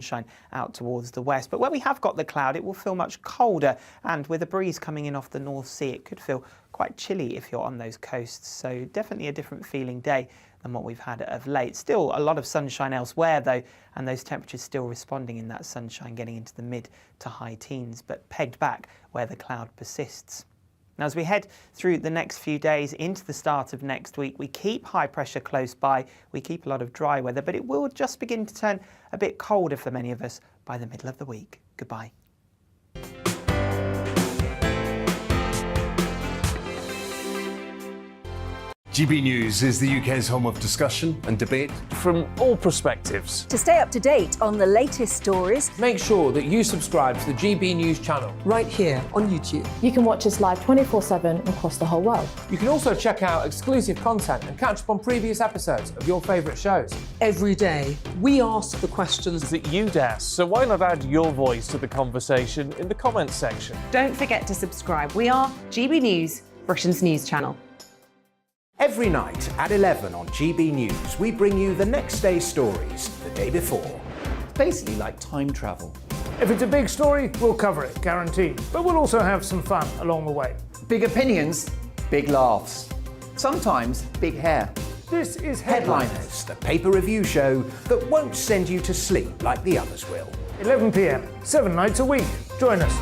sunshine out towards the west. But where we have got the cloud, it will feel much colder, and with a breeze coming in off the North Sea, it could feel quite chilly if you're on those coasts. So definitely a different feeling day than what we've had of late. Still a lot of sunshine elsewhere though, and those temperatures still responding in that sunshine, getting into the mid to high teens, but pegged back where the cloud persists. Now, as we head through the next few days into the start of next week, we keep high pressure close by, we keep a lot of dry weather, but it will just begin to turn a bit colder for many of us by the middle of the week. Goodbye. GB News is the UK's home of discussion and debate from all perspectives. To stay up to date on the latest stories, make sure that you subscribe to the GB News channel right here on YouTube. You can watch us live 24/7 across the whole world. You can also check out exclusive content and catch up on previous episodes of your favourite shows. Every day, we ask the questions that you'd ask, so why not add your voice to the conversation in the comments section? Don't forget to subscribe. We are GB News, Britain's news channel. Every night at 11 on GB News, we bring you the next day's stories the day before. Basically like time travel. If it's a big story, we'll cover it, guaranteed. But we'll also have some fun along the way. Big opinions, big laughs. Sometimes big hair. This is Headliners, the paper review show that won't send you to sleep like the others will. 11 p.m, 7 nights a week. Join us.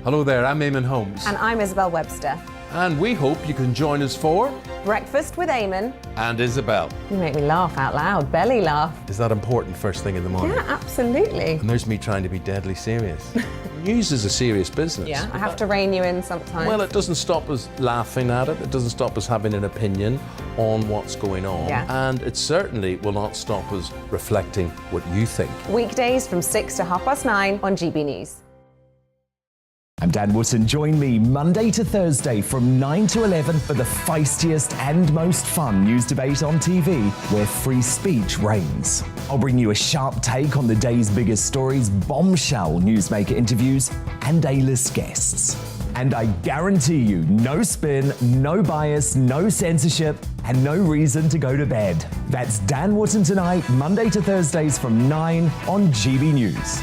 Hello there, I'm Eamon Holmes. And I'm Isabel Webster. And we hope you can join us for Breakfast with Eamon. And Isabel. You make me laugh out loud, belly laugh. Is that important first thing in the morning? Yeah, absolutely. And there's me trying to be deadly serious. News is a serious business. Yeah, I have to rein you in sometimes. Well, it doesn't stop us laughing at it. It doesn't stop us having an opinion on what's going on. Yeah. And it certainly will not stop us reflecting what you think. Weekdays from 6 to 9:30 on GB News. I'm Dan Wootton. Join me Monday to Thursday from 9 to 11 for the feistiest and most fun news debate on TV, where free speech reigns. I'll bring you a sharp take on the day's biggest stories, bombshell newsmaker interviews, and A-list guests. And I guarantee you, no spin, no bias, no censorship, and no reason to go to bed. That's Dan Wootton Tonight, Monday to Thursdays from 9 on GB News.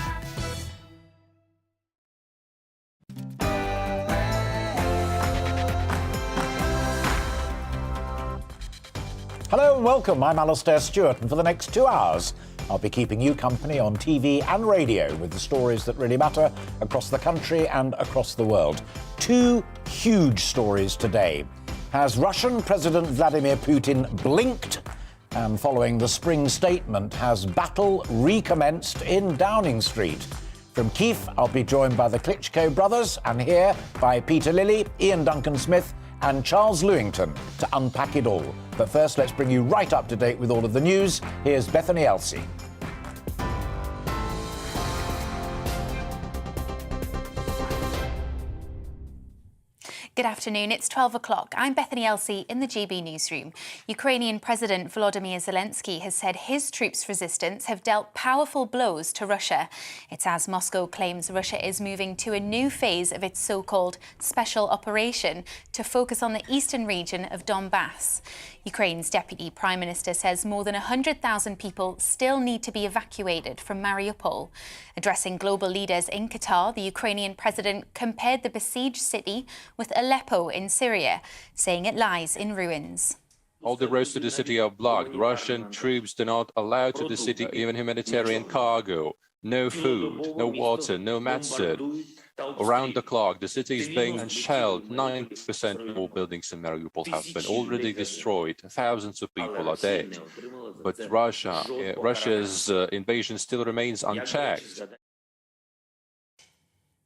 Hello and welcome, I'm Alastair Stewart, and for the next 2 hours I'll be keeping you company on TV and radio with the stories that really matter across the country and across the world. 2 huge stories today. Has Russian President Vladimir Putin blinked? And following the spring statement, has battle recommenced in Downing Street? From Kiev, I'll be joined by the Klitschko brothers, and here by Peter Lilly, Ian Duncan-Smith and Charles Lewington to unpack it all. But first, let's bring you right up to date with all of the news. Here's Bethany Elsey. Good afternoon, it's 12 o'clock. I'm Bethany Elsey in the GB newsroom. Ukrainian President Volodymyr Zelensky has said his troops' resistance have dealt powerful blows to Russia. It's as Moscow claims Russia is moving to a new phase of its so-called special operation to focus on the eastern region of Donbass. Ukraine's Deputy Prime Minister says more than 100,000 people still need to be evacuated from Mariupol. Addressing global leaders in Qatar, the Ukrainian president compared the besieged city with Aleppo in Syria, saying it lies in ruins. All the roads to the city are blocked. Russian troops do not allow to the city even humanitarian cargo. No food, no water, no medicine. Around the clock, the city is being shelled. 90% of all buildings in Mariupol have been already destroyed. Thousands of people are dead. But Russia's invasion still remains unchecked.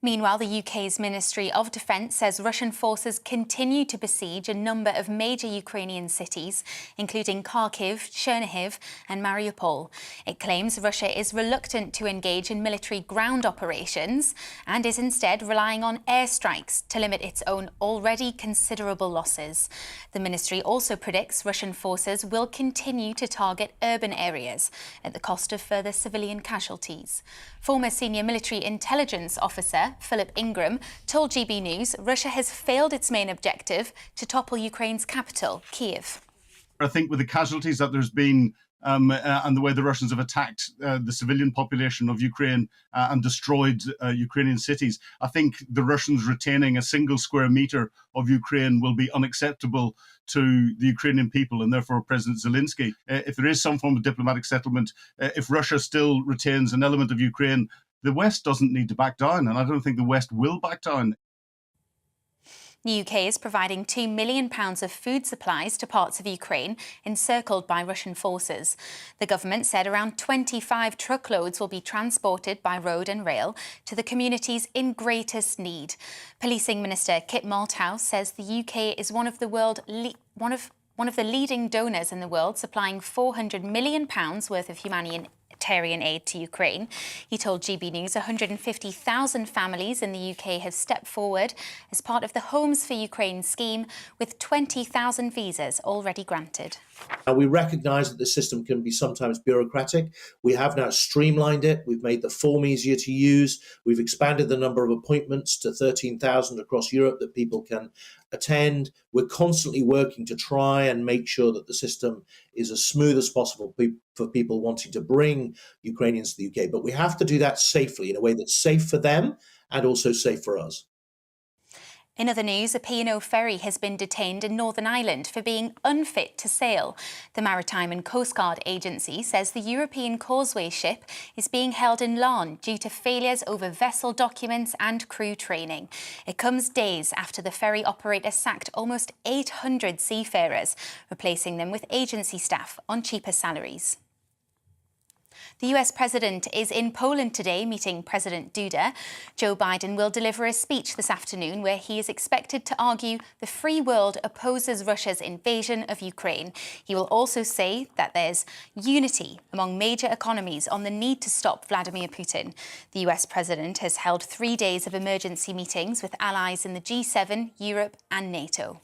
Meanwhile, the UK's Ministry of Defence says Russian forces continue to besiege a number of major Ukrainian cities, including Kharkiv, Chernihiv and Mariupol. It claims Russia is reluctant to engage in military ground operations and is instead relying on airstrikes to limit its own already considerable losses. The ministry also predicts Russian forces will continue to target urban areas at the cost of further civilian casualties. Former senior military intelligence officer Philip Ingram told GB News Russia has failed its main objective to topple Ukraine's capital, Kyiv. I think with the casualties that there's been and the way the Russians have attacked the civilian population of Ukraine and destroyed Ukrainian cities, I think the Russians retaining a single square meter of Ukraine will be unacceptable to the Ukrainian people and therefore President Zelensky. If there is some form of diplomatic settlement, if Russia still retains an element of Ukraine, the West doesn't need to back down, and I don't think the West will back down. The UK is providing £2 million of food supplies to parts of Ukraine encircled by Russian forces. The government said around 25 truckloads will be transported by road and rail to the communities in greatest need. Policing Minister Kit Malthouse says the UK is one of the leading donors in the world, supplying £400 million worth of humanitarian aid to Ukraine. He told GB News 150,000 families in the UK have stepped forward as part of the Homes for Ukraine scheme, with 20,000 visas already granted. Now, we recognise that the system can be sometimes bureaucratic. We have now streamlined it. We've made the form easier to use. We've expanded the number of appointments to 13,000 across Europe that people can attend. We're constantly working to try and make sure that the system is as smooth as possible for people wanting to bring Ukrainians to the UK. But we have to do that safely, in a way that's safe for them and also safe for us. In other news, a P&O ferry has been detained in Northern Ireland for being unfit to sail. The Maritime and Coast Guard Agency says the European Causeway ship is being held in Larne due to failures over vessel documents and crew training. It comes days after the ferry operator sacked almost 800 seafarers, replacing them with agency staff on cheaper salaries. The US president is in Poland today, meeting President Duda. Joe Biden will deliver a speech this afternoon where he is expected to argue the free world opposes Russia's invasion of Ukraine. He will also say that there's unity among major economies on the need to stop Vladimir Putin. The US president has held 3 days of emergency meetings with allies in the G7, Europe and NATO.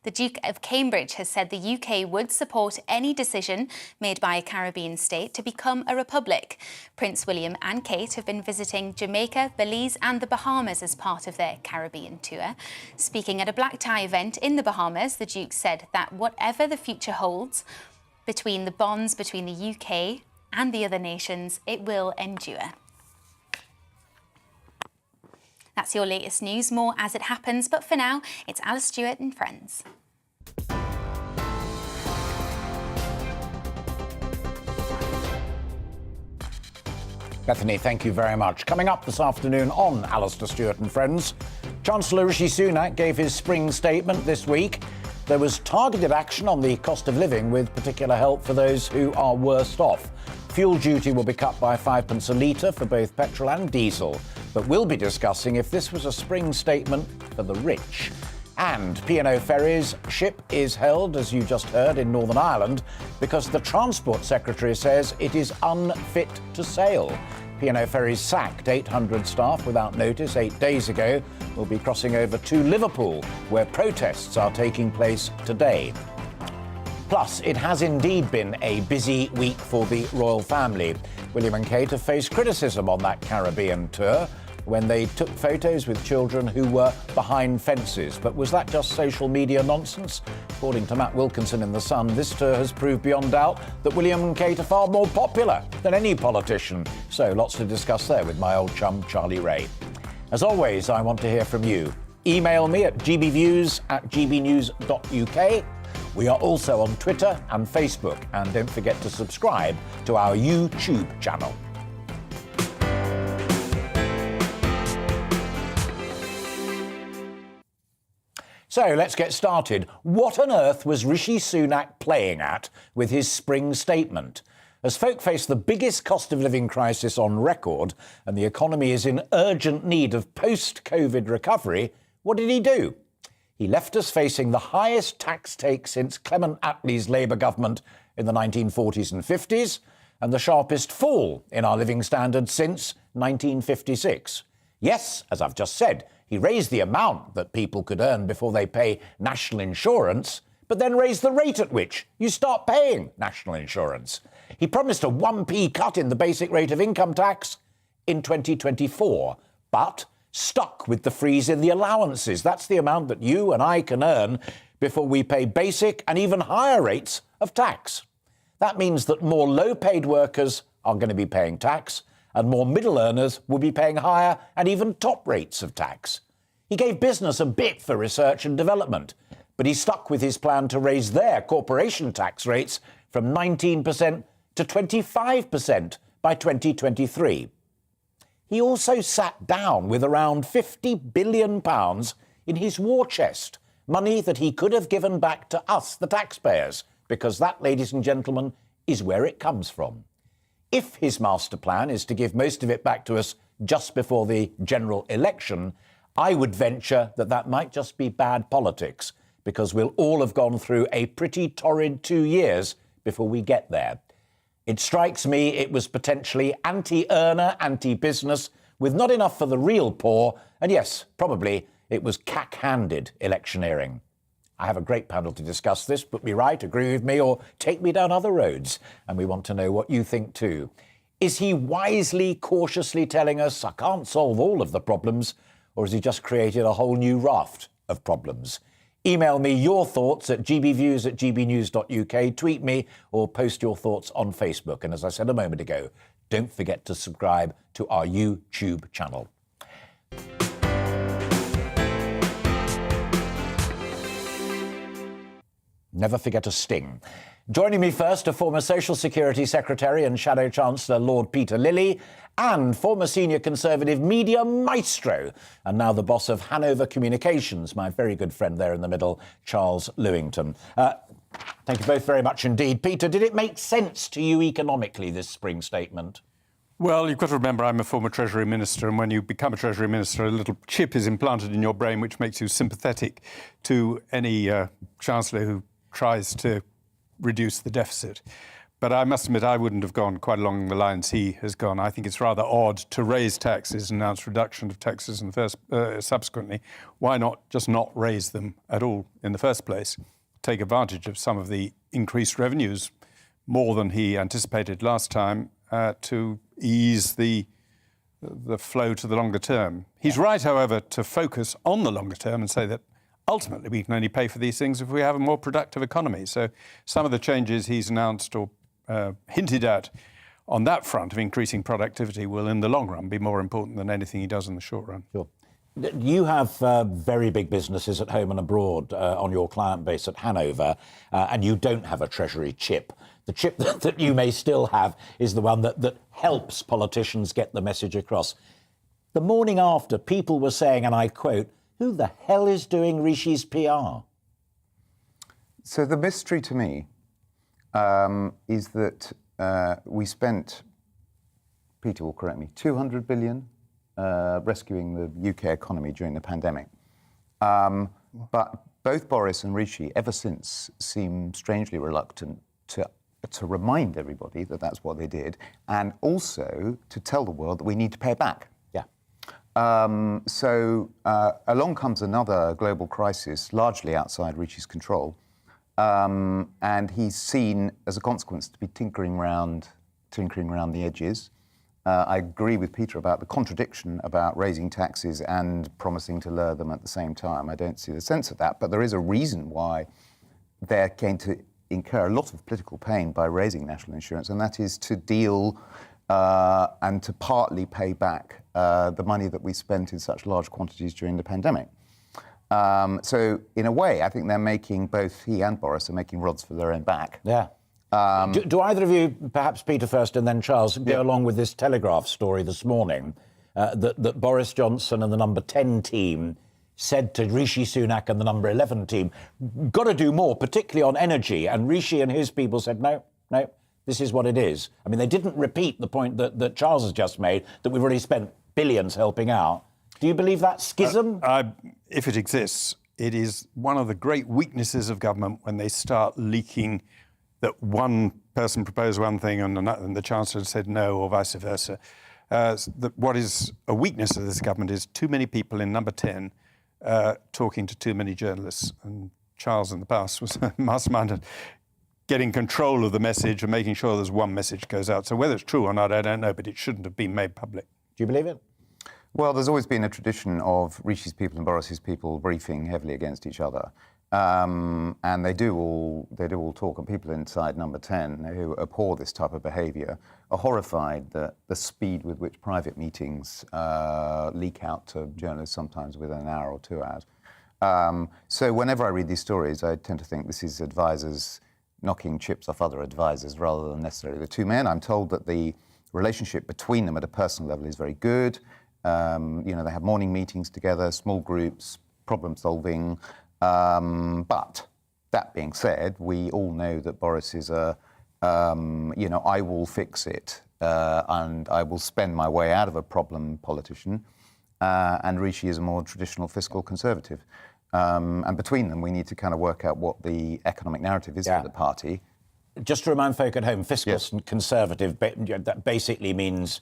The Duke of Cambridge has said the UK would support any decision made by a Caribbean state to become a republic. Prince William and Kate have been visiting Jamaica, Belize and the Bahamas as part of their Caribbean tour. Speaking at a black tie event in the Bahamas, the Duke said that whatever the future holds between the bonds between the UK and the other nations, it will endure. That's your latest news. More as it happens, but for now, it's Alastair Stewart and friends. Bethany, thank you very much. Coming up this afternoon on Alastair Stewart and Friends, Chancellor Rishi Sunak gave his spring statement this week. There was targeted action on the cost of living with particular help for those who are worst off. Fuel duty will be cut by 5p a litre for both petrol and diesel. But we'll be discussing if this was a spring statement for the rich. And P&O Ferries ship is held, as you just heard, in Northern Ireland because the Transport Secretary says it is unfit to sail. P&O Ferries sacked 800 staff without notice 8 days ago. Will be crossing over to Liverpool, where protests are taking place today. Plus, it has indeed been a busy week for the royal family. William and Kate have faced criticism on that Caribbean tour when they took photos with children who were behind fences. But was that just social media nonsense? According to Matt Wilkinson in The Sun, this tour has proved beyond doubt that William and Kate are far more popular than any politician. So lots to discuss there with my old chum, Charlie Ray. As always, I want to hear from you. Email me at gbviews@gbnews.uk. We are also on Twitter and Facebook. And don't forget to subscribe to our YouTube channel. So let's get started. What on earth was Rishi Sunak playing at with his spring statement? As folk face the biggest cost of living crisis on record and the economy is in urgent need of post-COVID recovery, what did he do? He left us facing the highest tax take since Clement Attlee's Labour government in the 1940s and 50s and the sharpest fall in our living standards since 1956. Yes, as I've just said, he raised the amount that people could earn before they pay national insurance, but then raised the rate at which you start paying national insurance. He promised a 1p cut in the basic rate of income tax in 2024, but stuck with the freeze in the allowances. That's the amount that you and I can earn before we pay basic and even higher rates of tax. That means that more low-paid workers are going to be paying tax, and more middle earners will be paying higher and even top rates of tax. He gave business a bit for research and development, but he stuck with his plan to raise their corporation tax rates from 19% to 25% by 2023. He also sat down with around £50 billion in his war chest, money that he could have given back to us, the taxpayers, because that, ladies and gentlemen, is where it comes from. If his master plan is to give most of it back to us just before the general election, I would venture that that might just be bad politics, because we'll all have gone through a pretty torrid 2 years before we get there. It strikes me it was potentially anti-earner, anti-business, with not enough for the real poor, and yes, probably it was cack-handed electioneering. I have a great panel to discuss this. Put me right, agree with me, or take me down other roads, and we want to know what you think too. Is he wisely, cautiously telling us, I can't solve all of the problems, or has he just created a whole new raft of problems? Email me your thoughts at gbviews@gbnews.uk, tweet me, or post your thoughts on Facebook. And as I said a moment ago, don't forget to subscribe to our YouTube channel. Never forget a sting. Joining me first are former Social Security Secretary and Shadow Chancellor Lord Peter Lilly, and former senior Conservative media maestro, and now the boss of Hanover Communications, my very good friend there in the middle, Charles Lewington. Thank you both very much indeed. Peter, did it make sense to you economically, this spring statement? Well, you've got to remember I'm a former Treasury Minister, and when you become a Treasury Minister, a little chip is implanted in your brain which makes you sympathetic to any Chancellor who tries to reduce the deficit. But I must admit I wouldn't have gone quite along the lines he has gone. I think it's rather odd to raise taxes and announce reduction of taxes in the first, subsequently. Why not just not raise them at all in the first place? Take advantage of some of the increased revenues, more than he anticipated last time, to ease the flow to the longer term. He's right, however, to focus on the longer term and say that ultimately we can only pay for these things if we have a more productive economy. So some of the changes he's announced or hinted at on that front of increasing productivity will, in the long run, be more important than anything he does in the short run. Sure. You have very big businesses at home and abroad on your client base at Hanover, and you don't have a Treasury chip. The chip that you may still have is the one that helps politicians get the message across. The morning after, people were saying, and I quote, "Who the hell is doing Rishi's PR?" So the mystery to me is that we spent, Peter will correct me, 200 billion rescuing the UK economy during the pandemic. But both Boris and Rishi, ever since, seem strangely reluctant to remind everybody that that's what they did, and also to tell the world that we need to pay it back. Yeah. So along comes another global crisis, largely outside Rishi's control, and he's seen, as a consequence, to be tinkering around the edges. I agree with Peter about the contradiction about raising taxes and promising to lower them at the same time. I don't see the sense of that, but there is a reason why they're going to incur a lot of political pain by raising national insurance, and that is to deal and to partly pay back the money that we spent in such large quantities during the pandemic. So in a way, I think they're making, both he and Boris are making rods for their own back. Yeah. Do either of you, perhaps Peter first and then Charles, go along with this Telegraph story this morning that Boris Johnson and the number 10 team said to Rishi Sunak and the number 11 team, got to do more, particularly on energy. And Rishi and his people said, no, this is what it is. I mean, they didn't repeat the point that Charles has just made, that we've already spent billions helping out. Do you believe that schism? If it exists, it is one of the great weaknesses of government when they start leaking that one person proposed one thing and the Chancellor said no, or vice versa. What is a weakness of this government is too many people in number 10 talking to too many journalists. And Charles in the past was masterminded getting control of the message and making sure there's one message goes out. So whether it's true or not, I don't know, but it shouldn't have been made public. Do you believe it? Well, there's always been a tradition of Rishi's people and Boris's people briefing heavily against each other. And they do all talk, and people inside Number 10 who abhor this type of behaviour are horrified that the speed with which private meetings leak out to journalists, sometimes within an hour or 2 hours. So whenever I read these stories, I tend to think this is advisors knocking chips off other advisors rather than necessarily the two men. I'm told that the relationship between them at a personal level is very good. They have morning meetings together, small groups, problem solving. But that being said, we all know that Boris is I will fix it and I will spend my way out of a problem politician. And Rishi is a more traditional fiscal conservative. And between them, we need to kind of work out what the economic narrative is for the party. Just to remind folk at home, fiscal conservative, that basically means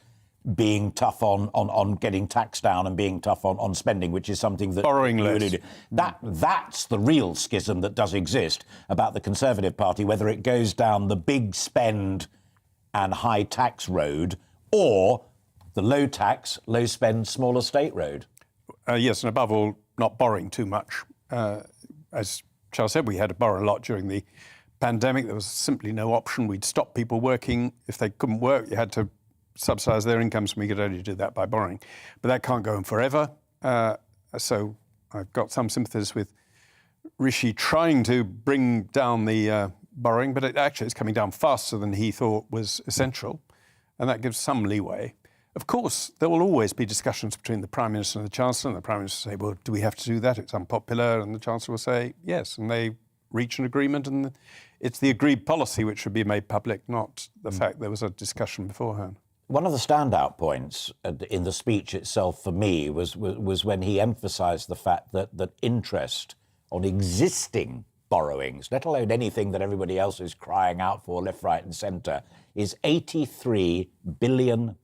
being tough on getting tax down and being tough on spending, which is something that... Borrowing less. That's the real schism that does exist about the Conservative Party, whether it goes down the big spend and high tax road or the low tax, low spend, smaller state road. Yes, and above all, not borrowing too much. As Charles said, we had to borrow a lot during the pandemic. There was simply no option. We'd stop people working. If they couldn't work, you had to subsidise their incomes, and we could only do that by borrowing. But that can't go on forever. So I've got some sympathies with Rishi trying to bring down the borrowing, but it's coming down faster than he thought was essential, and that gives some leeway. Of course, there will always be discussions between the Prime Minister and the Chancellor, and the Prime Minister will say, well, do we have to do that? It's unpopular. And the Chancellor will say, yes. And they reach an agreement, and it's the agreed policy which should be made public, not the fact there was a discussion beforehand. One of the standout points in the speech itself for me was when he emphasised the fact that interest on existing borrowings, let alone anything that everybody else is crying out for left, right and centre, is £83 billion,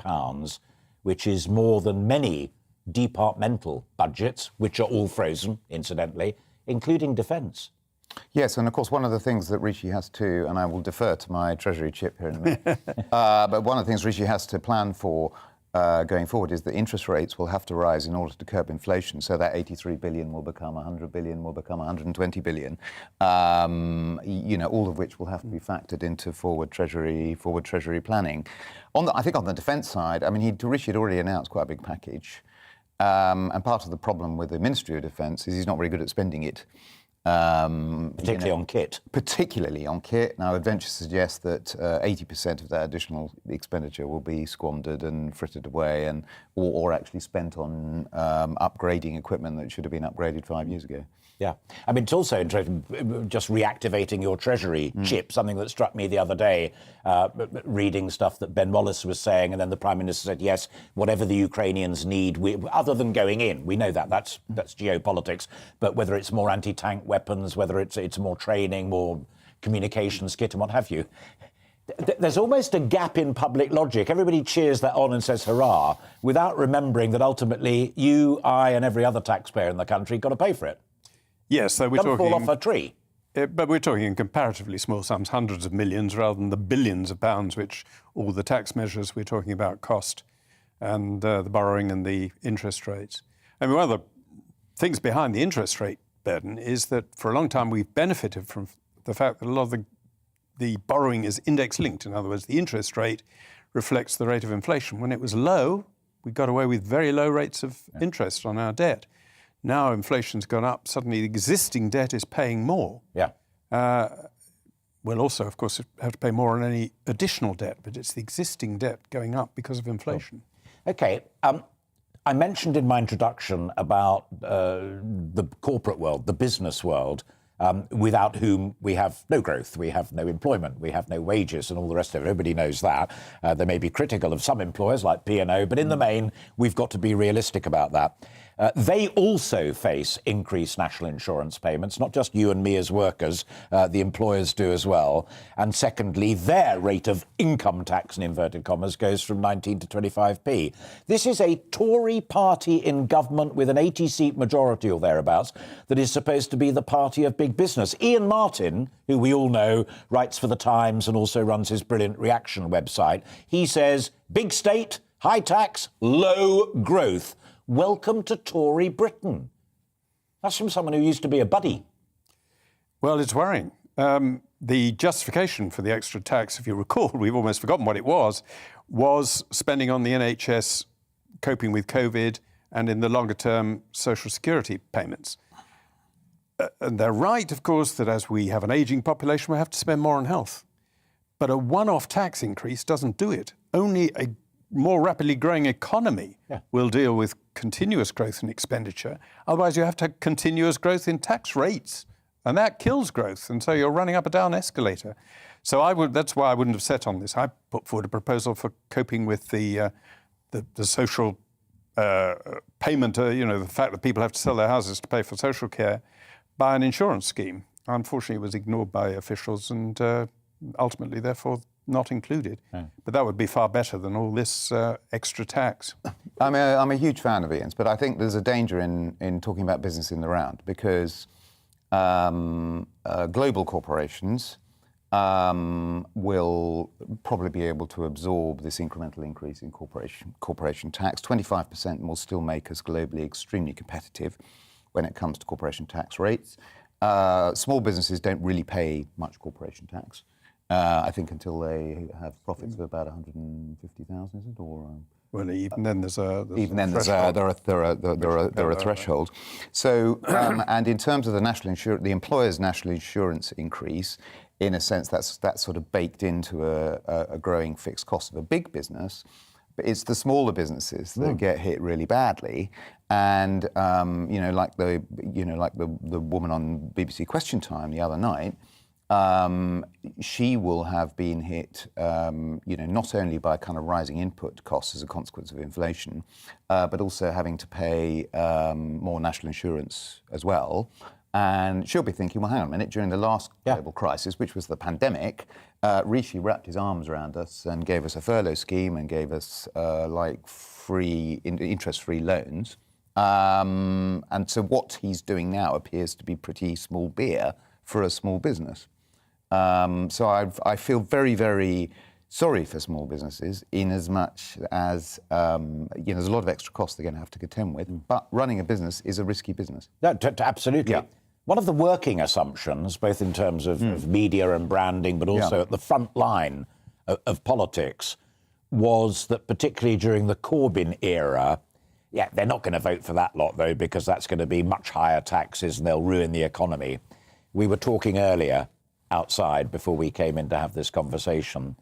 which is more than many departmental budgets, which are all frozen, incidentally, including defence. Yes, and of course one of the things that Rishi has to, and I will defer to my Treasury chip here in a minute, but one of the things Rishi has to plan for going forward is that interest rates will have to rise in order to curb inflation. So that 83 billion will become 100 billion, will become 120 billion, all of which will have to be factored into forward Treasury planning. I think on the defence side, Rishi had already announced quite a big package. And part of the problem with the Ministry of Defence is he's not very good at spending it. Particularly on kit. Particularly on kit. Now, Adventure suggests that 80% of that additional expenditure will be squandered and frittered away, or actually spent on upgrading equipment that should have been upgraded 5 years ago. Yeah. It's also interesting, just reactivating your Treasury chip, something that struck me the other day, reading stuff that Ben Wallace was saying, and then the Prime Minister said, yes, whatever the Ukrainians need, other than going in, we know that's geopolitics, but whether it's more anti-tank weapons, whether it's more training, more communications kit and what have you, there's almost a gap in public logic. Everybody cheers that on and says hurrah, without remembering that ultimately you, I and every other taxpayer in the country got to pay for it. Yes, so we're talking... fall off a tree. But we're talking in comparatively small sums, hundreds of millions, rather than the billions of pounds which all the tax measures we're talking about cost, and the borrowing and the interest rates. One of the things behind the interest rate burden is that for a long time we've benefited from the fact that a lot of the borrowing is index-linked. In other words, the interest rate reflects the rate of inflation. When it was low, we got away with very low rates of interest on our debt. Now inflation's gone up, suddenly the existing debt is paying more. Yeah. We'll also, of course, have to pay more on any additional debt, but it's the existing debt going up because of inflation. Cool. OK. I mentioned in my introduction about the corporate world, the business world, without whom we have no growth, we have no employment, we have no wages and all the rest of it. Everybody knows that. They may be critical of some employers like P&O, but in the main, we've got to be realistic about that. They also face increased national insurance payments, not just you and me as workers, the employers do as well. And secondly, their rate of income tax, in inverted commas, goes from 19 to 25p. This is a Tory party in government with an 80-seat majority or thereabouts that is supposed to be the party of big business. Ian Martin, who we all know writes for The Times and also runs his brilliant Reaction website, he says, big state, high tax, low growth. Welcome to Tory Britain. That's from someone who used to be a buddy. Well, it's worrying. The justification for the extra tax, if you recall, we've almost forgotten what it was spending on the NHS coping with COVID and in the longer term social security payments. And they're right, of course, that as we have an ageing population, we have to spend more on health. But a one-off tax increase doesn't do it. Only a more rapidly growing economy will deal with continuous growth in expenditure. Otherwise, you have to have continuous growth in tax rates. And that kills growth. And so you're running up a down escalator. So that's why I wouldn't have set on this. I put forward a proposal for coping with the social payment, the fact that people have to sell their houses to pay for social care by an insurance scheme. Unfortunately, it was ignored by officials and ultimately, therefore, not included. But that would be far better than all this extra tax. I'm a huge fan of Ian's, but I think there's a danger in talking about business in the round because global corporations will probably be able to absorb this incremental increase in corporation tax. 25% will still make us globally extremely competitive when it comes to corporation tax rates. Small businesses don't really pay much corporation tax. I think until they have profits of about 150,000, is it? Or well, even then there's a threshold. So, and in terms of the employer's national insurance increase, in a sense, that's sort of baked into a growing fixed cost of a big business. But it's the smaller businesses that get hit really badly, and like the woman on BBC Question Time the other night. She will have been hit, not only by kind of rising input costs as a consequence of inflation, but also having to pay more national insurance as well. And she'll be thinking, well, hang on a minute, during the last global crisis, which was the pandemic, Rishi wrapped his arms around us and gave us a furlough scheme and gave us interest-free loans. And so what he's doing now appears to be pretty small beer for a small business. So I feel very, very sorry for small businesses in as much as, there's a lot of extra costs they're going to have to contend with, but running a business is a risky business. No, absolutely. Yeah. One of the working assumptions, both in terms of media and branding, but also at the front line of politics, was that particularly during the Corbyn era, they're not going to vote for that lot, though, because that's going to be much higher taxes and they'll ruin the economy. We were talking earlier outside before we came in to have this conversation.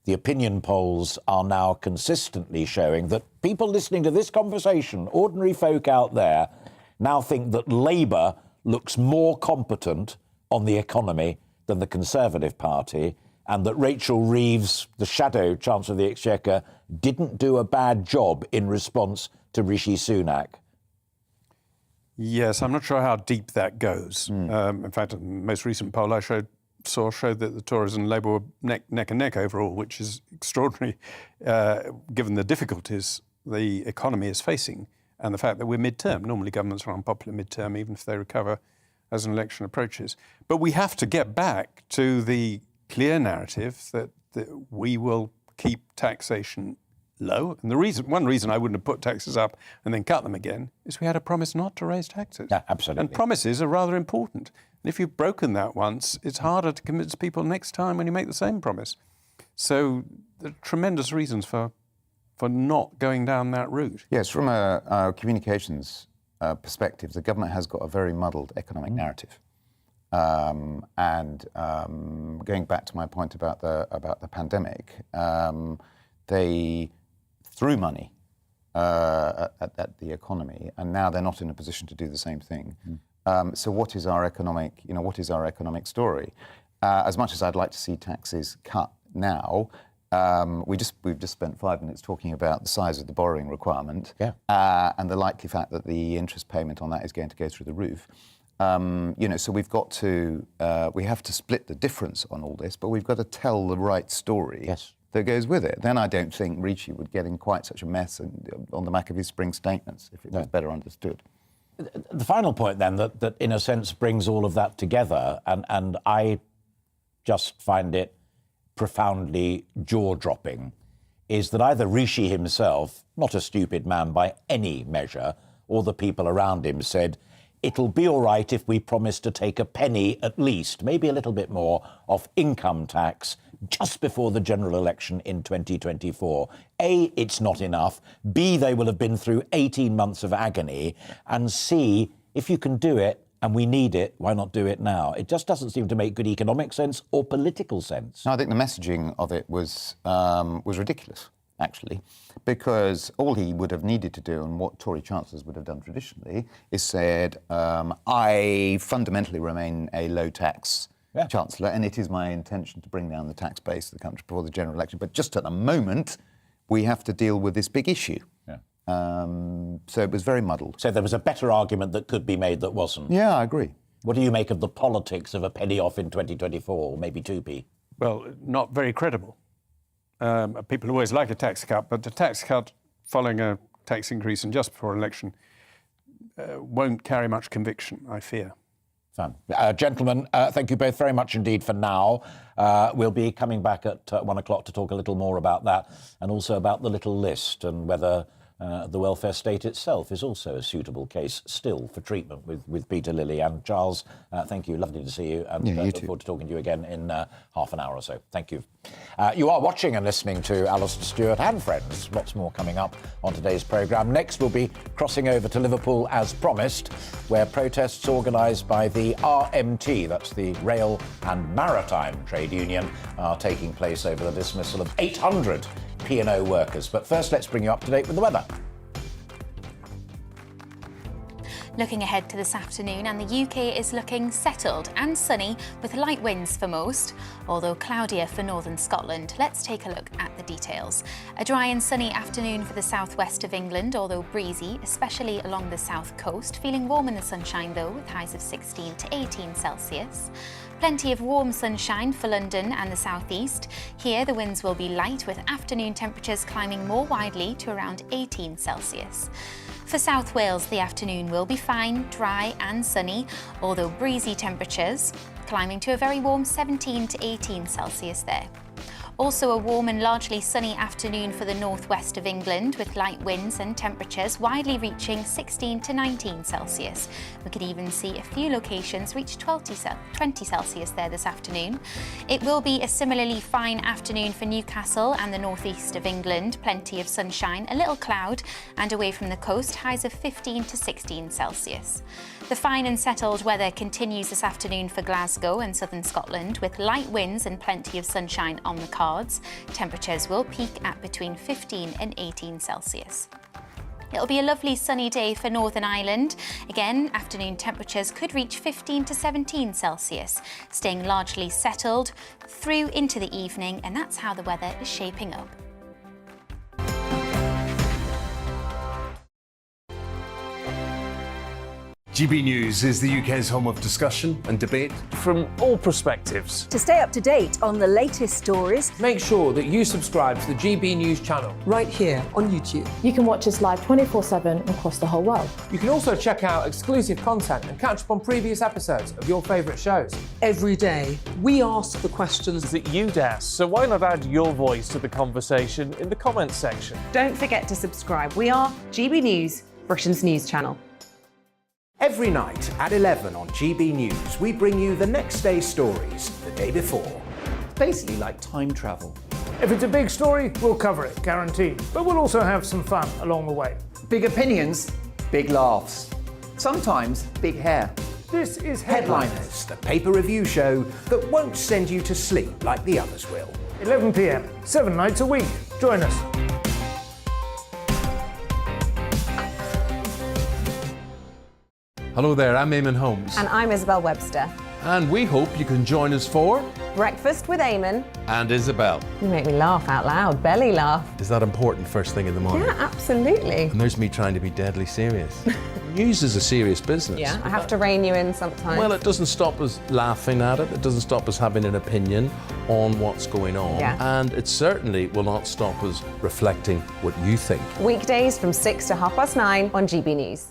The opinion polls are now consistently showing that people listening to this conversation, ordinary folk out there, now think that Labour looks more competent on the economy than the Conservative Party, and that Rachel Reeves, the shadow Chancellor of the Exchequer, didn't do a bad job in response to Rishi Sunak. Yes, I'm not sure how deep that goes. In fact, the most recent poll I showed that the Tories and Labour were neck and neck overall, which is extraordinary, given the difficulties the economy is facing and the fact that we're mid-term. Normally governments are unpopular mid-term, even if they recover as an election approaches. But we have to get back to the clear narrative that we will keep taxation low. And one reason I wouldn't have put taxes up and then cut them again is we had a promise not to raise taxes. Yeah, absolutely. And promises are rather important. And if you've broken that once, it's harder to convince people next time when you make the same promise. So there are tremendous reasons for not going down that route. Yes, from a communications perspective, the government has got a very muddled economic narrative. And going back to my point about the pandemic, they threw money at the economy, and now they're not in a position to do the same thing. So what is our economic story? As much as I'd like to see taxes cut now, we've just spent 5 minutes talking about the size of the borrowing requirement and the likely fact that the interest payment on that is going to go through the roof. So we have to split the difference on all this, but we've got to tell the right story that goes with it. Then I don't think Rishi would get in quite such a mess on the back of his spring statements if it was better understood. The final point then that in a sense brings all of that together, and I just find it profoundly jaw-dropping, is that either Rishi himself, not a stupid man by any measure, or the people around him said, it'll be all right if we promise to take a penny at least, maybe a little bit more, off income tax just before the general election in 2024. A, it's not enough. B, they will have been through 18 months of agony. And C, if you can do it and we need it, why not do it now? It just doesn't seem to make good economic sense or political sense. No, I think the messaging of it was ridiculous, actually, because all he would have needed to do, and what Tory chancellors would have done traditionally, is said, I fundamentally remain a low-tax chancellor, and it is my intention to bring down the tax base of the country before the general election. But just at the moment, we have to deal with this big issue. So it was very muddled. So there was a better argument that could be made that wasn't? Yeah, I agree. What do you make of the politics of a penny off in 2024, or maybe 2p? Well, not very credible. People always like a tax cut, but the tax cut following a tax increase and just before an election won't carry much conviction, I fear. Fine. Gentlemen, thank you both very much indeed for now. We'll be coming back at 1 o'clock to talk a little more about that, and also about the little list and whether the welfare state itself is also a suitable case still for treatment with Peter Lilly. And Charles, thank you. Lovely to see you. And you look too. forward to talking to you again in half an hour or so. Thank you. You are watching and listening to Alastair Stewart and Friends. Lots more coming up on today's programme. Next, we'll be crossing over to Liverpool as promised, where protests organised by the RMT, that's the Rail and Maritime Trade Union, are taking place over the dismissal of 800 P&O workers. But first, let's bring you up to date with the weather. Looking ahead to this afternoon, and the UK is looking settled and sunny with light winds for most, although cloudier for northern Scotland. Let's take a look at the details. A dry and sunny afternoon for the southwest of England, although breezy, especially along the south coast. Feeling warm in the sunshine though, with highs of 16 to 18 Celsius. Plenty of warm sunshine for London and the southeast. Here the winds will be light, with afternoon temperatures climbing more widely to around 18 Celsius. For South Wales, the afternoon will be fine, dry and sunny, although breezy temperatures climbing to a very warm 17 to 18 Celsius there. Also a warm and largely sunny afternoon for the northwest of England, with light winds and temperatures widely reaching 16 to 19 Celsius. We could even see a few locations reach 20 Celsius there this afternoon. It will be a similarly fine afternoon for Newcastle and the northeast of England. Plenty of sunshine, a little cloud, and away from the coast, highs of 15 to 16 Celsius. The fine and settled weather continues this afternoon for Glasgow and southern Scotland, with light winds and plenty of sunshine on the cards. Temperatures will peak at between 15 and 18 Celsius. It'll be a lovely sunny day for Northern Ireland. Again, afternoon temperatures could reach 15 to 17 Celsius, staying largely settled through into the evening, and that's how the weather is shaping up. GB News is the UK's home of discussion and debate from all perspectives. To stay up to date on the latest stories, make sure that you subscribe to the GB News channel right here on YouTube. You can watch us live 24/7 across the whole world. You can also check out exclusive content and catch up on previous episodes of your favourite shows. Every day, we ask the questions that you'd ask, so why not add your voice to the conversation in the comments section? Don't forget to subscribe. We are GB News, Britain's news channel. Every night at 11 on GB News, we bring you the next day's stories the day before. Basically like time travel. If it's a big story, we'll cover it, guaranteed. But we'll also have some fun along the way. Big opinions, big laughs. Sometimes big hair. This is Headliners, the paper review show that won't send you to sleep like the others will. 11 p.m, 7 nights a week. Join us. Hello there, I'm Eamon Holmes. And I'm Isabel Webster. And we hope you can join us for Breakfast with Eamon and Isabel. You make me laugh out loud, belly laugh. Is that important first thing in the morning? Yeah, absolutely. And there's me trying to be deadly serious. News is a serious business. Yeah, I have to rein you in sometimes. Well, it doesn't stop us laughing at it. It doesn't stop us having an opinion on what's going on. Yeah. And it certainly will not stop us reflecting what you think. Weekdays from 6 to 9:30 on GB News.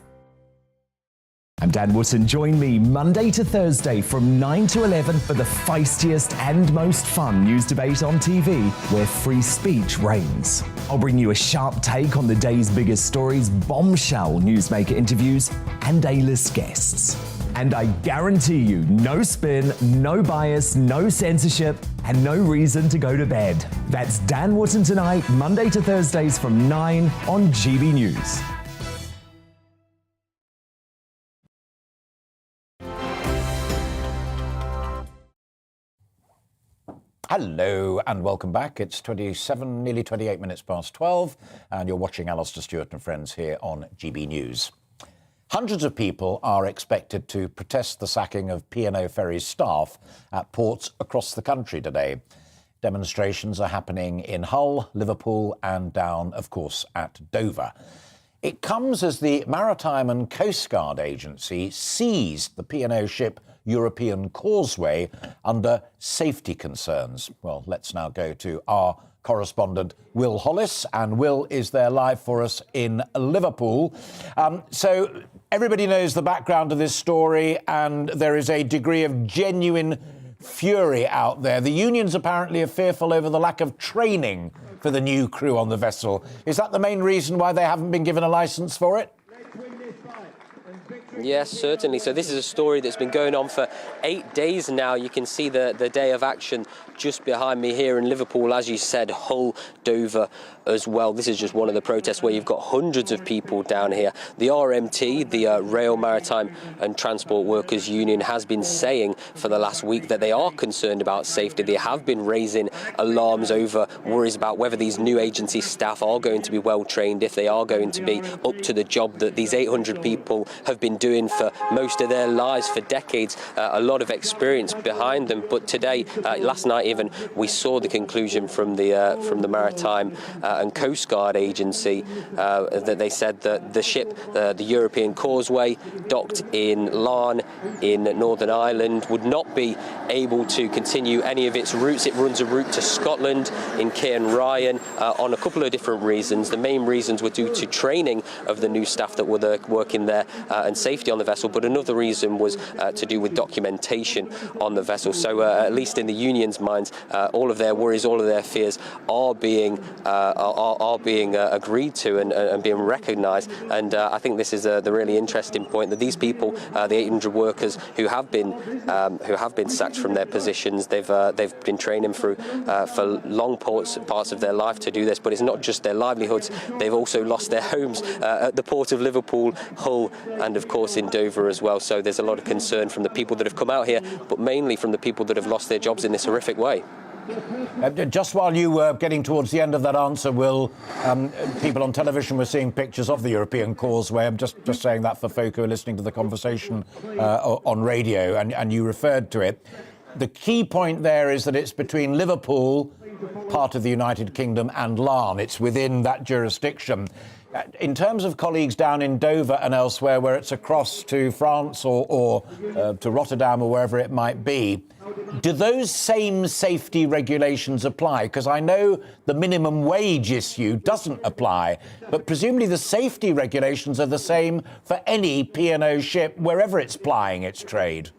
I'm Dan Wootton. Join me Monday to Thursday from 9 to 11 for the feistiest and most fun news debate on TV, where free speech reigns. I'll bring you a sharp take on the day's biggest stories, bombshell newsmaker interviews, and A-list guests. And I guarantee you, no spin, no bias, no censorship, and no reason to go to bed. That's Dan Wootton tonight, Monday to Thursdays from 9 on GB News. Hello and welcome back. It's 27, nearly 28 minutes past 12, and you're watching Alastair Stewart and Friends here on GB News. Hundreds of people are expected to protest the sacking of P&O Ferries staff at ports across the country today. Demonstrations are happening in Hull, Liverpool and down, of course, at Dover. It comes as the Maritime and Coast Guard Agency seized the P&O ship European Causeway under safety concerns. Well, let's now go to our correspondent Will Hollis, and Will is there live for us in Liverpool. So everybody knows the background of this story, and there is a degree of genuine fury out there. The unions apparently are fearful over the lack of training for the new crew on the vessel. Is that the main reason why they haven't been given a licence for it? Yes, certainly. So this is a story that's been going on for 8 days now. You can see the day of action just behind me here in Liverpool, as you said, Hull, Dover as well. This is just one of the protests where you've got hundreds of people down here. The RMT, the Rail, Maritime and Transport Workers Union, has been saying for the last week that they are concerned about safety. They have been raising alarms over worries about whether these new agency staff are going to be well trained, if they are going to be up to the job that these 800 people have been doing for most of their lives, for decades. A lot of experience behind them. But today, last night even, we saw the conclusion from the Maritime and Coast Guard Agency that they said that the ship, the European Causeway, docked in Larne in Northern Ireland, would not be able to continue any of its routes. It runs a route to Scotland in Cairnryan on a couple of different reasons. The main reasons were due to training of the new staff that were working there and safety on the vessel, but another reason was to do with documentation on the vessel. So at least in the union's minds, all of their worries, all of their fears are being agreed to and being recognised. And I think this is the really interesting point, that these people, the 800 workers who have been sacked from their positions, they've been training for long parts of their life to do this. But it's not just their livelihoods; they've also lost their homes at the port of Liverpool, Hull, and of course in Dover as well. So there's a lot of concern from the people that have come out here, but mainly from the people that have lost their jobs in this horrific way. Just while you were getting towards the end of that answer, Will, people on television were seeing pictures of the European Causeway. I'm just saying that for folk who are listening to the conversation on radio, and you referred to it. The key point there is that it's between Liverpool, part of the United Kingdom, and Larne. It's within that jurisdiction. In terms of colleagues down in Dover and elsewhere, where it's across to France or to Rotterdam or wherever it might be, do those same safety regulations apply? Because I know the minimum wage issue doesn't apply, but presumably the safety regulations are the same for any P&O ship, wherever it's plying its trade.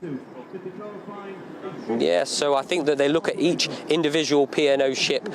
Yeah, so I think that they look at each individual P&O ship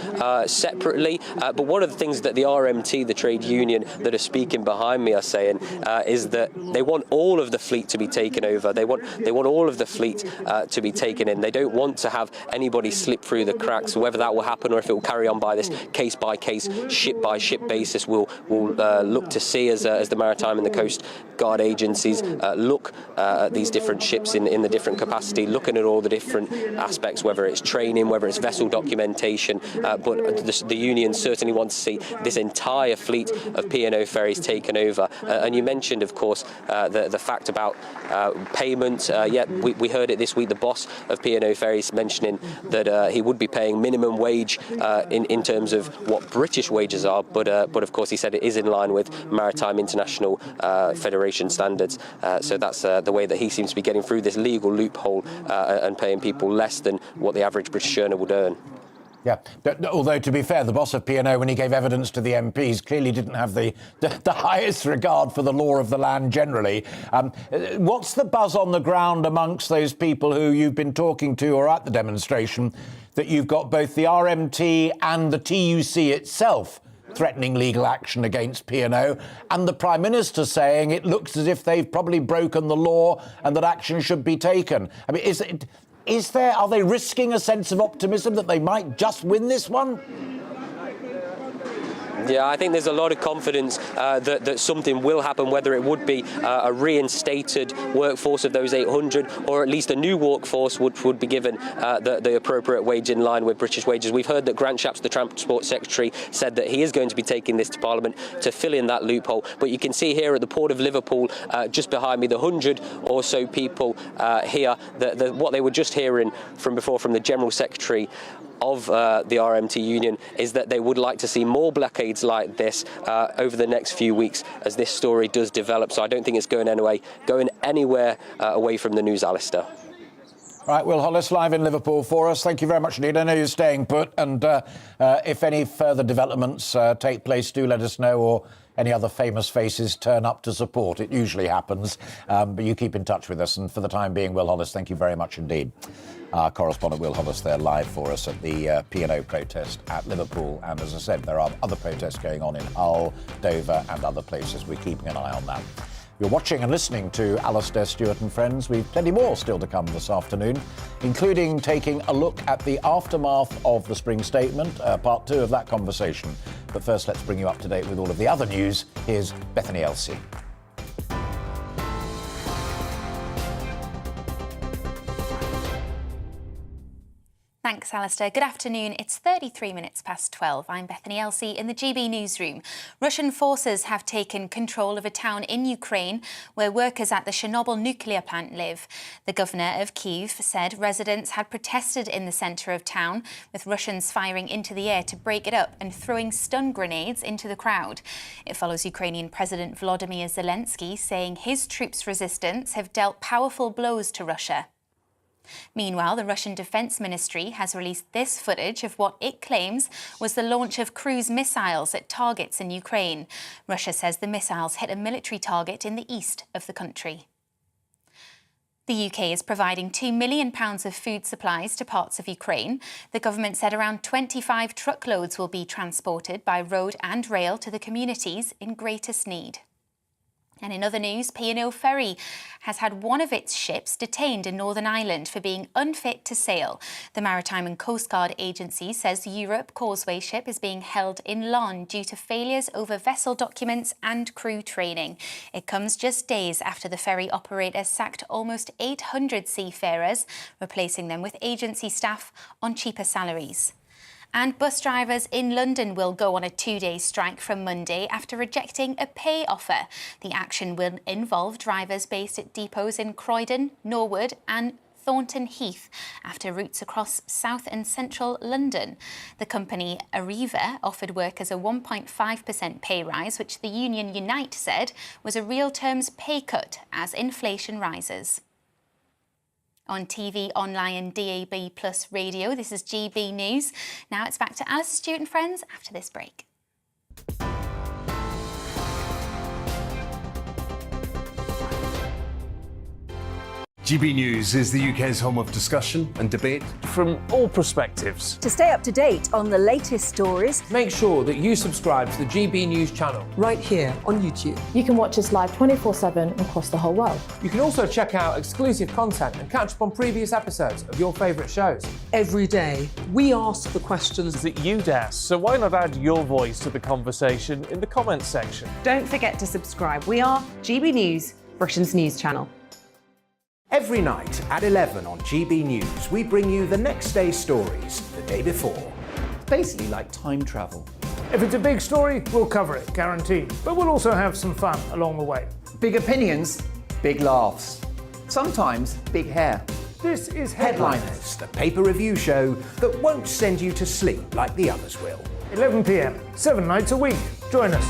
separately. But one of the things that the RMT, the trade union that are speaking behind me, are saying is that they want all of the fleet to be taken over. They want all of the fleet to be taken in. They don't want to have anybody slip through the cracks. Whether that will happen or if it will carry on by this case-by-case, ship-by-ship basis, we'll look to see as the Maritime and the Coast Guard agencies look at these different ships in the different capacity, looking at all the different aspects, whether it's training, whether it's vessel documentation, but the union certainly wants to see this entire fleet of P&O ferries taken over. And you mentioned, of course, the fact about payment. We heard it this week, the boss of P&O ferries mentioning that he would be paying minimum wage in terms of what British wages are, but of course he said it is in line with Maritime International Federation standards. So that's the way that he seems to be getting through this legal loophole and paying people less than what the average British earner would earn. Yeah, although to be fair, the boss of P&O, when he gave evidence to the MPs, clearly didn't have the highest regard for the law of the land generally. What's the buzz on the ground amongst those people who you've been talking to or at the demonstration, that you've got both the RMT and the TUC itself threatening legal action against P&O, and the Prime Minister saying it looks as if they've probably broken the law and that action should be taken? I mean, are they risking a sense of optimism that they might just win this one? Yeah, I think there's a lot of confidence that something will happen, whether it would be a reinstated workforce of those 800 or at least a new workforce would be given the appropriate wage in line with British wages. We've heard that Grant Shapps, the Transport Secretary, said that he is going to be taking this to Parliament to fill in that loophole. But you can see here at the Port of Liverpool, just behind me, the 100 or so people here, what they were just hearing from before from the General Secretary of the RMT union is that they would like to see more blockades like this over the next few weeks as this story does develop. So I don't think it's going anywhere away from the news, Alistair. All right, Will Hollis live in Liverpool for us. Thank you very much indeed. I know you're staying put, and if any further developments take place, do let us know, or any other famous faces turn up to support. It usually happens, but you keep in touch with us. And for the time being, Will Hollis, thank you very much indeed. Our correspondent Will Hollis there live for us at the P&O protest at Liverpool. And as I said, there are other protests going on in Hull, Dover and other places. We're keeping an eye on that. You're watching and listening to Alastair Stewart and Friends. We've plenty more still to come this afternoon, including taking a look at the aftermath of the Spring Statement, part 2 of that conversation. But first, let's bring you up to date with all of the other news. Here's Bethany Elsey. Thanks, Alistair. Good afternoon. It's 33 minutes past 12. I'm Bethany Elsey in the GB newsroom. Russian forces have taken control of a town in Ukraine where workers at the Chernobyl nuclear plant live. The governor of Kyiv said residents had protested in the centre of town, with Russians firing into the air to break it up and throwing stun grenades into the crowd. It follows Ukrainian President Volodymyr Zelensky saying his troops' resistance have dealt powerful blows to Russia. Meanwhile, the Russian Defence Ministry has released this footage of what it claims was the launch of cruise missiles at targets in Ukraine. Russia says the missiles hit a military target in the east of the country. The UK is providing £2 million of food supplies to parts of Ukraine. The government said around 25 truckloads will be transported by road and rail to the communities in greatest need. And in other news, P&O Ferry has had one of its ships detained in Northern Ireland for being unfit to sail. The Maritime and Coast Guard Agency says the Europe Causeway ship is being held in Laon due to failures over vessel documents and crew training. It comes just days after the ferry operator sacked almost 800 seafarers, replacing them with agency staff on cheaper salaries. And bus drivers in London will go on a 2-day strike from Monday after rejecting a pay offer. The action will involve drivers based at depots in Croydon, Norwood and Thornton Heath after routes across south and central London. The company Arriva offered workers a 1.5% pay rise, which the union Unite said was a real terms pay cut as inflation rises. On TV, online and DAB Plus radio, this is GB News. Now it's back to Alistair Stewart and Friends after this break. GB News is the UK's home of discussion and debate from all perspectives. To stay up to date on the latest stories, make sure that you subscribe to the GB News channel right here on YouTube. You can watch us live 24/7 across the whole world. You can also check out exclusive content and catch up on previous episodes of your favourite shows. Every day, we ask the questions that you'd ask, so why not add your voice to the conversation in the comments section? Don't forget to subscribe. We are GB News, Britain's news channel. Every night at 11 on GB News, we bring you the next day's stories the day before. It's basically like time travel. If it's a big story, we'll cover it, guaranteed. But we'll also have some fun along the way. Big opinions, big laughs. Sometimes big hair. This is Headliners, the paper review show that won't send you to sleep like the others will. 11 p.m, 7 nights a week. Join us.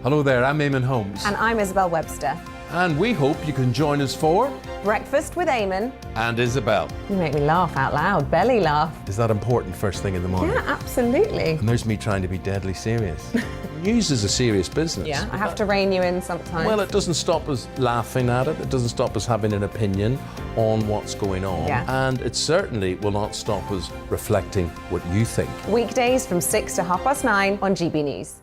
Hello there, I'm Eamon Holmes. And I'm Isabel Webster. And we hope you can join us for Breakfast with Eamon. And Isabel. You make me laugh out loud, belly laugh. Is that important first thing in the morning? Yeah, absolutely. And there's me trying to be deadly serious. News is a serious business. Yeah, I have to rein you in sometimes. Well, it doesn't stop us laughing at it. It doesn't stop us having an opinion on what's going on. Yeah. And it certainly will not stop us reflecting what you think. Weekdays from 6 to 9:30 on GB News.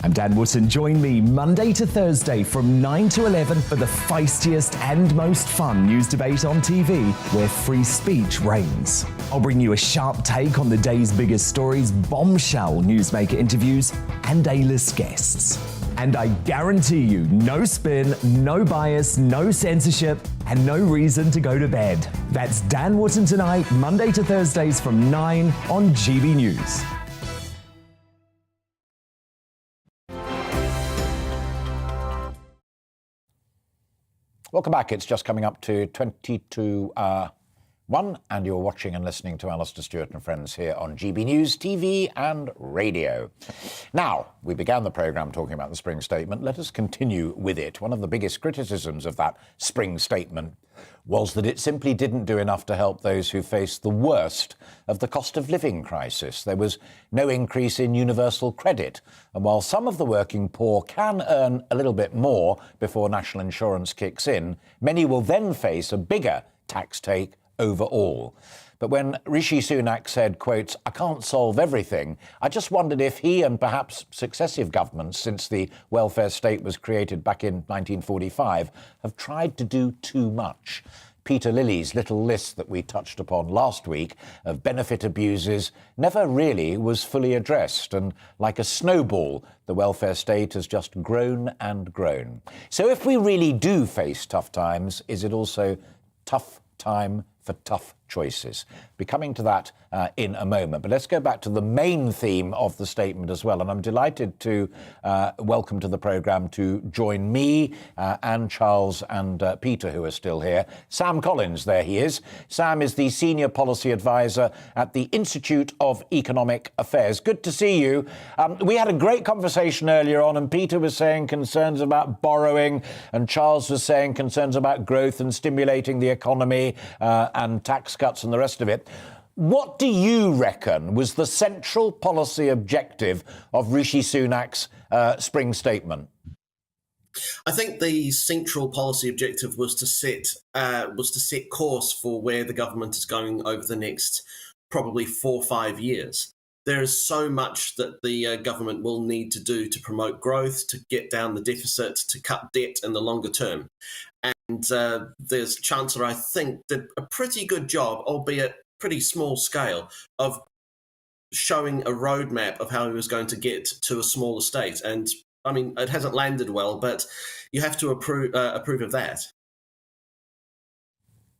I'm Dan Wootton. Join me Monday to Thursday from 9 to 11 for the feistiest and most fun news debate on TV, where free speech reigns. I'll bring you a sharp take on the day's biggest stories, bombshell newsmaker interviews, and A-list guests. And I guarantee you, no spin, no bias, no censorship, and no reason to go to bed. That's Dan Wootton tonight, Monday to Thursdays from 9 on GB News. Welcome back. It's just coming up to 1, and you're watching and listening to Alastair Stewart and Friends here on GB News, TV and radio. Now, we began the programme talking about the Spring Statement. Let us continue with it. One of the biggest criticisms of that Spring Statement was that it simply didn't do enough to help those who faced the worst of the cost of living crisis. There was no increase in universal credit. And while some of the working poor can earn a little bit more before national insurance kicks in, many will then face a bigger tax take overall. But when Rishi Sunak said, quote, "I can't solve everything," I just wondered if he and perhaps successive governments since the welfare state was created back in 1945 have tried to do too much. Peter Lilly's little list that we touched upon last week of benefit abuses never really was fully addressed, and like a snowball, the welfare state has just grown and grown. So if we really do face tough times, is it also tough time for tough choices? Be coming to that in a moment. But let's go back to the main theme of the statement as well. And I'm delighted to welcome to the programme to join me and Charles and Peter, who are still here. Sam Collins, there he is. Sam is the Senior Policy Advisor at the Institute of Economic Affairs. Good to see you. We had a great conversation earlier on, and Peter was saying concerns about borrowing, and Charles was saying concerns about growth and stimulating the economy and tax cuts and the rest of it. What do you reckon was the central policy objective of Rishi Sunak's Spring Statement? I think the central policy objective was to set course for where the government is going over the next probably 4 or 5 years. There is so much that the government will need to do to promote growth, to get down the deficit, to cut debt in the longer term. And there's Chancellor, I think, did a pretty good job, albeit pretty small scale, of showing a roadmap of how he was going to get to a smaller state. And, I mean, it hasn't landed well, but you have to approve of that.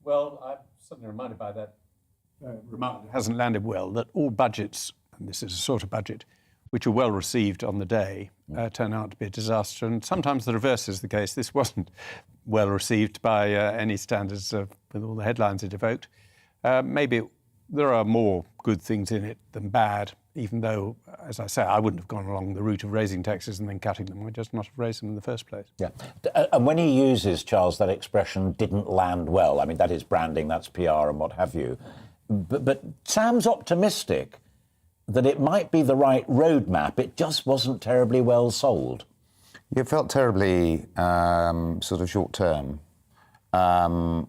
Well, I'm suddenly reminded by that remark that hasn't landed well, that all budgets, and this is a sort of budget, which are well received on the day, turn out to be a disaster. And sometimes the reverse is the case. This wasn't well received by any standards with all the headlines it evoked. Maybe there are more good things in it than bad, even though, as I say, I wouldn't have gone along the route of raising taxes and then cutting them. We'd just not have raised them in the first place. Yeah. And when he uses, Charles, that expression, didn't land well, I mean, that is branding, that's PR and what have you. But Sam's optimistic that it might be the right roadmap. It just wasn't terribly well sold. It felt terribly sort of short-term,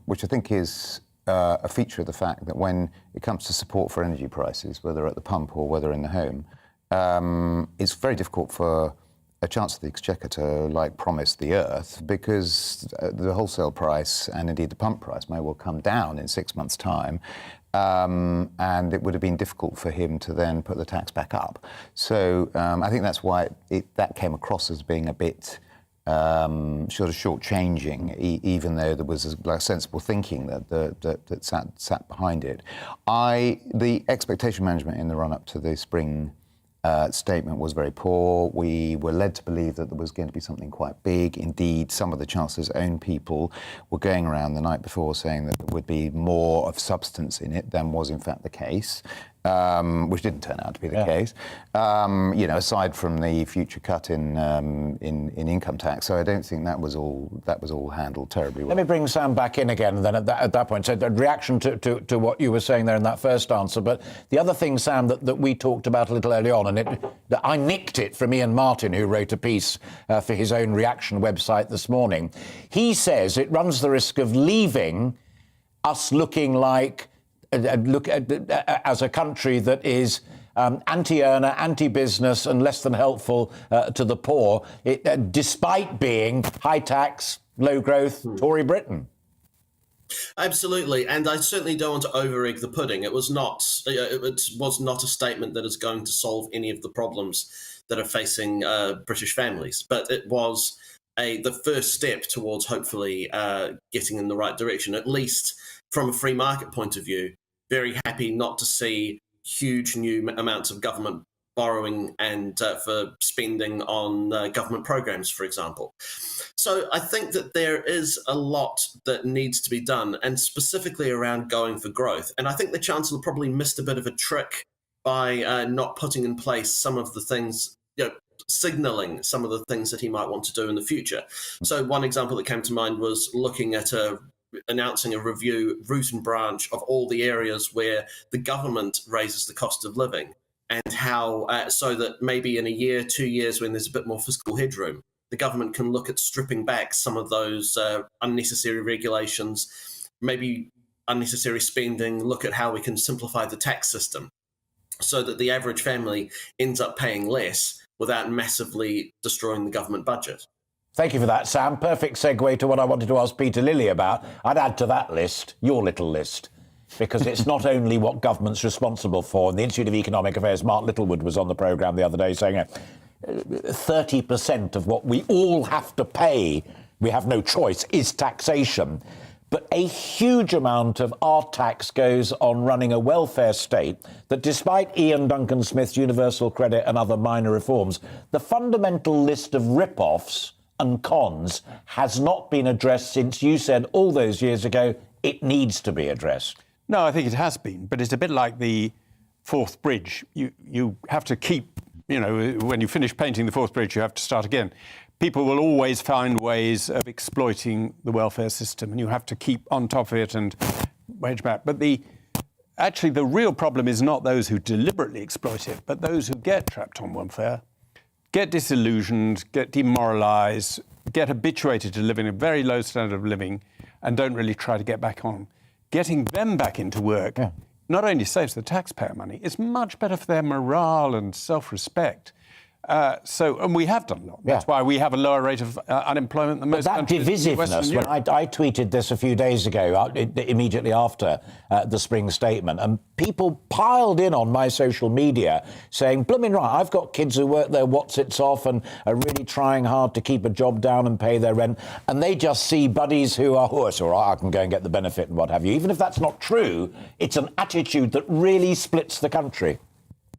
which I think is a feature of the fact that when it comes to support for energy prices, whether at the pump or whether in the home, it's very difficult for a Chancellor of the Exchequer to promise the earth, because the wholesale price and indeed the pump price may well come down in 6 months' time. And it would have been difficult for him to then put the tax back up. So I think that's why that came across as being a bit sort of short-changing, even though there was sensible thinking that sat behind it. The expectation management in the run-up to the Spring statement was very poor. We were led to believe that there was going to be something quite big. Indeed, some of the Chancellor's own people were going around the night before saying that there would be more of substance in it than was in fact the case. which didn't turn out to be the case. Aside from the future cut in income tax, so I don't think that was all handled terribly well. Let me bring Sam back in again. And then at that point, so the reaction to what you were saying there in that first answer. But the other thing, Sam, that we talked about a little early on, and I nicked it from Ian Martin, who wrote a piece for his own reaction website this morning. He says it runs the risk of leaving us looking like as a country that is anti-earner, anti-business and less than helpful to the poor, despite being high tax, low growth Tory Britain. Absolutely, and I certainly don't want to over-egg the pudding. It was not a statement that is going to solve any of the problems that are facing British families, but it was the first step towards hopefully getting in the right direction, at least from a free market point of view. Very happy not to see huge new amounts of government borrowing and for spending on government programs, for example. So I think that there is a lot that needs to be done, and specifically around going for growth. And I think the Chancellor probably missed a bit of a trick by not putting in place some of the things, signalling some of the things that he might want to do in the future. So one example that came to mind was looking at announcing a review, root and branch, of all the areas where the government raises the cost of living, and how so that maybe in a year, 2 years, when there's a bit more fiscal headroom, the government can look at stripping back some of those unnecessary regulations, maybe unnecessary spending, look at how we can simplify the tax system so that the average family ends up paying less without massively destroying the government budget. Thank you for that, Sam. Perfect segue to what I wanted to ask Peter Lilly about. I'd add to that list, your little list, because it's not only what government's responsible for. The Institute of Economic Affairs, Mark Littlewood, was on the programme the other day saying 30% of what we all have to pay, we have no choice, is taxation. But a huge amount of our tax goes on running a welfare state that, despite Ian Duncan Smith's universal credit and other minor reforms, the fundamental list of rip-offs and cons has not been addressed since you said all those years ago it needs to be addressed. No, I think it has been, but it's a bit like the Forth Bridge. You have to keep, when you finish painting the Forth Bridge, you have to start again. People will always find ways of exploiting the welfare system, and you have to keep on top of it and wage back. But actually the real problem is not those who deliberately exploit it, but those who get trapped on welfare, get disillusioned, get demoralised, get habituated to living a very low standard of living and don't really try to get back on. Getting them back into work not only saves the taxpayer money, it's much better for their morale and self-respect. And we have done a lot. That's why we have a lower rate of unemployment than most countries. That divisiveness, when I tweeted this a few days ago, immediately after the spring statement, and people piled in on my social media saying, blooming right, I've got kids who work their whatsits off and are really trying hard to keep a job down and pay their rent, and they just see buddies who are, oh, it's all right, I can go and get the benefit and what have you. Even if that's not true, it's an attitude that really splits the country.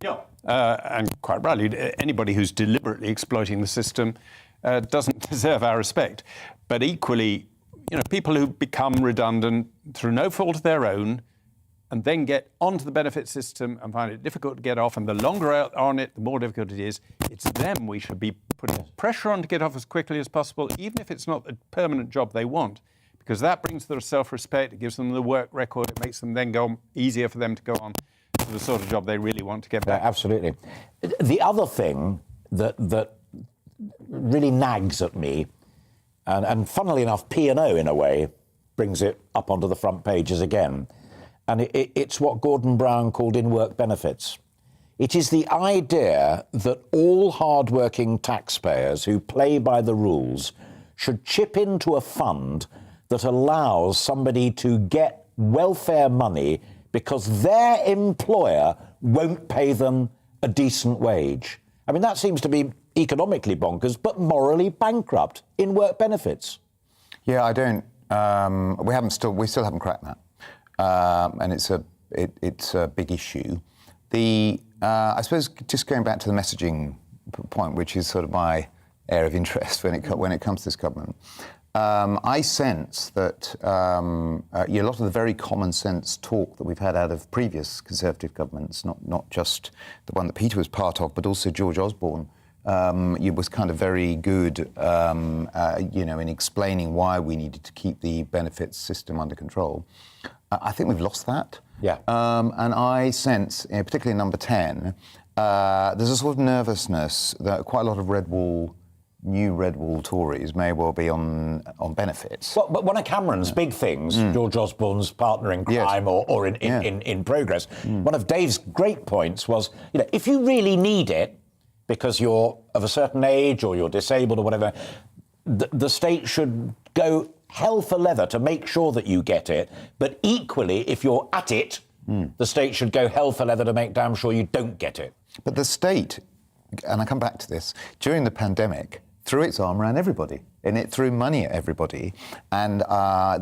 Yeah. And quite rightly, anybody who's deliberately exploiting the system doesn't deserve our respect. But equally, people who become redundant through no fault of their own and then get onto the benefit system and find it difficult to get off, and the longer on it, the more difficult it is, it's them we should be putting pressure on to get off as quickly as possible, even if it's not the permanent job they want, because that brings their self-respect, it gives them the work record, it makes them then go easier for them to go on to the sort of job they really want to get back. Absolutely. The other thing that really nags at me, and funnily enough, P&O in a way brings it up onto the front pages again, and it's what Gordon Brown called in-work benefits. It is the idea that all hard-working taxpayers who play by the rules should chip into a fund that allows somebody to get welfare money because their employer won't pay them a decent wage. I mean, that seems to be economically bonkers, but morally bankrupt in work benefits. Yeah, I don't. We still haven't cracked that, and it's a big issue. I suppose just going back to the messaging point, which is sort of my area of interest when it comes to this government. I sense that a lot of the very common sense talk that we've had out of previous Conservative governments, not just the one that Peter was part of, but also George Osborne, was kind of very good, in explaining why we needed to keep the benefits system under control. I think we've lost that. Yeah. And I sense, particularly in number 10, there's a sort of nervousness that quite a lot of new red wall Tories may well be on benefits. Well, but one of Cameron's big things, George Osborne's partner in crime or in progress, one of Dave's great points was, if you really need it, because you're of a certain age or you're disabled or whatever, the state should go hell for leather to make sure that you get it. But equally, if you're at it, the state should go hell for leather to make damn sure you don't get it. But the state, and I come back to this, during the pandemic, threw its arm around everybody, and it threw money at everybody. And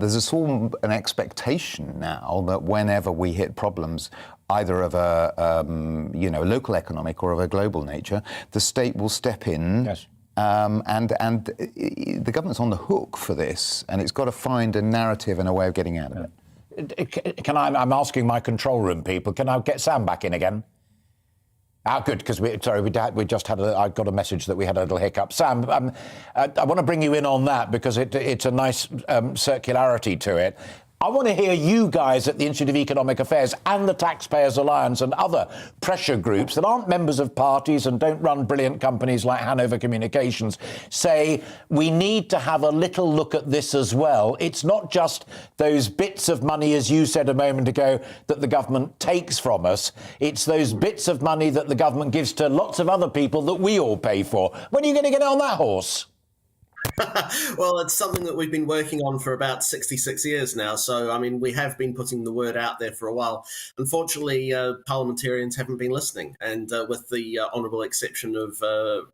there's a sort of an expectation now that whenever we hit problems, either of a local economic or of a global nature, the state will step in. Yes. And the government's on the hook for this, and it's got to find a narrative and a way of getting out of it. I'm asking my control room people, can I get Sam back in again? Good, because I got a message that we had a little hiccup. Sam, I want to bring you in on that because it's a nice circularity to it. I want to hear you guys at the Institute of Economic Affairs and the Taxpayers Alliance and other pressure groups that aren't members of parties and don't run brilliant companies like Hanover Communications say we need to have a little look at this as well. It's not just those bits of money, as you said a moment ago, that the government takes from us. It's those bits of money that the government gives to lots of other people that we all pay for. When are you going to get on that horse? Well, it's something that we've been working on for about 66 years now. So, I mean, we have been putting the word out there for a while. Unfortunately, parliamentarians haven't been listening, and with the honourable exception of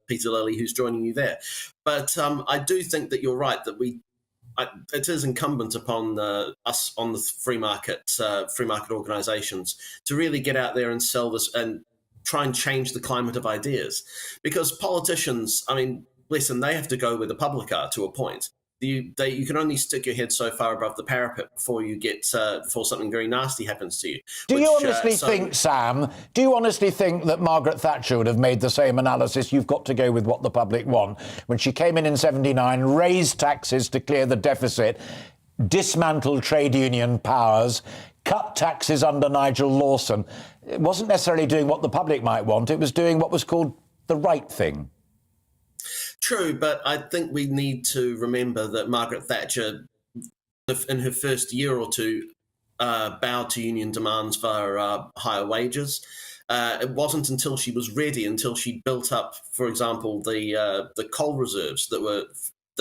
Peter Lilly, who's joining you there. But I do think that you're right, that it is incumbent upon us on the free market organisations to really get out there and sell this and try and change the climate of ideas. Because politicians, I mean, listen, they have to go where the public are to a point. You can only stick your head so far above the parapet before you get before something very nasty happens to you. Do you honestly think, Sam, that Margaret Thatcher would have made the same analysis? You've got to go with what the public want. When she came in 79, raised taxes to clear the deficit, dismantled trade union powers, cut taxes under Nigel Lawson. It wasn't necessarily doing what the public might want. It was doing what was called the right thing. True, but I think we need to remember that Margaret Thatcher, in her first year or two, bowed to union demands for higher wages. It wasn't until she was ready, until she built up, for example, the coal reserves that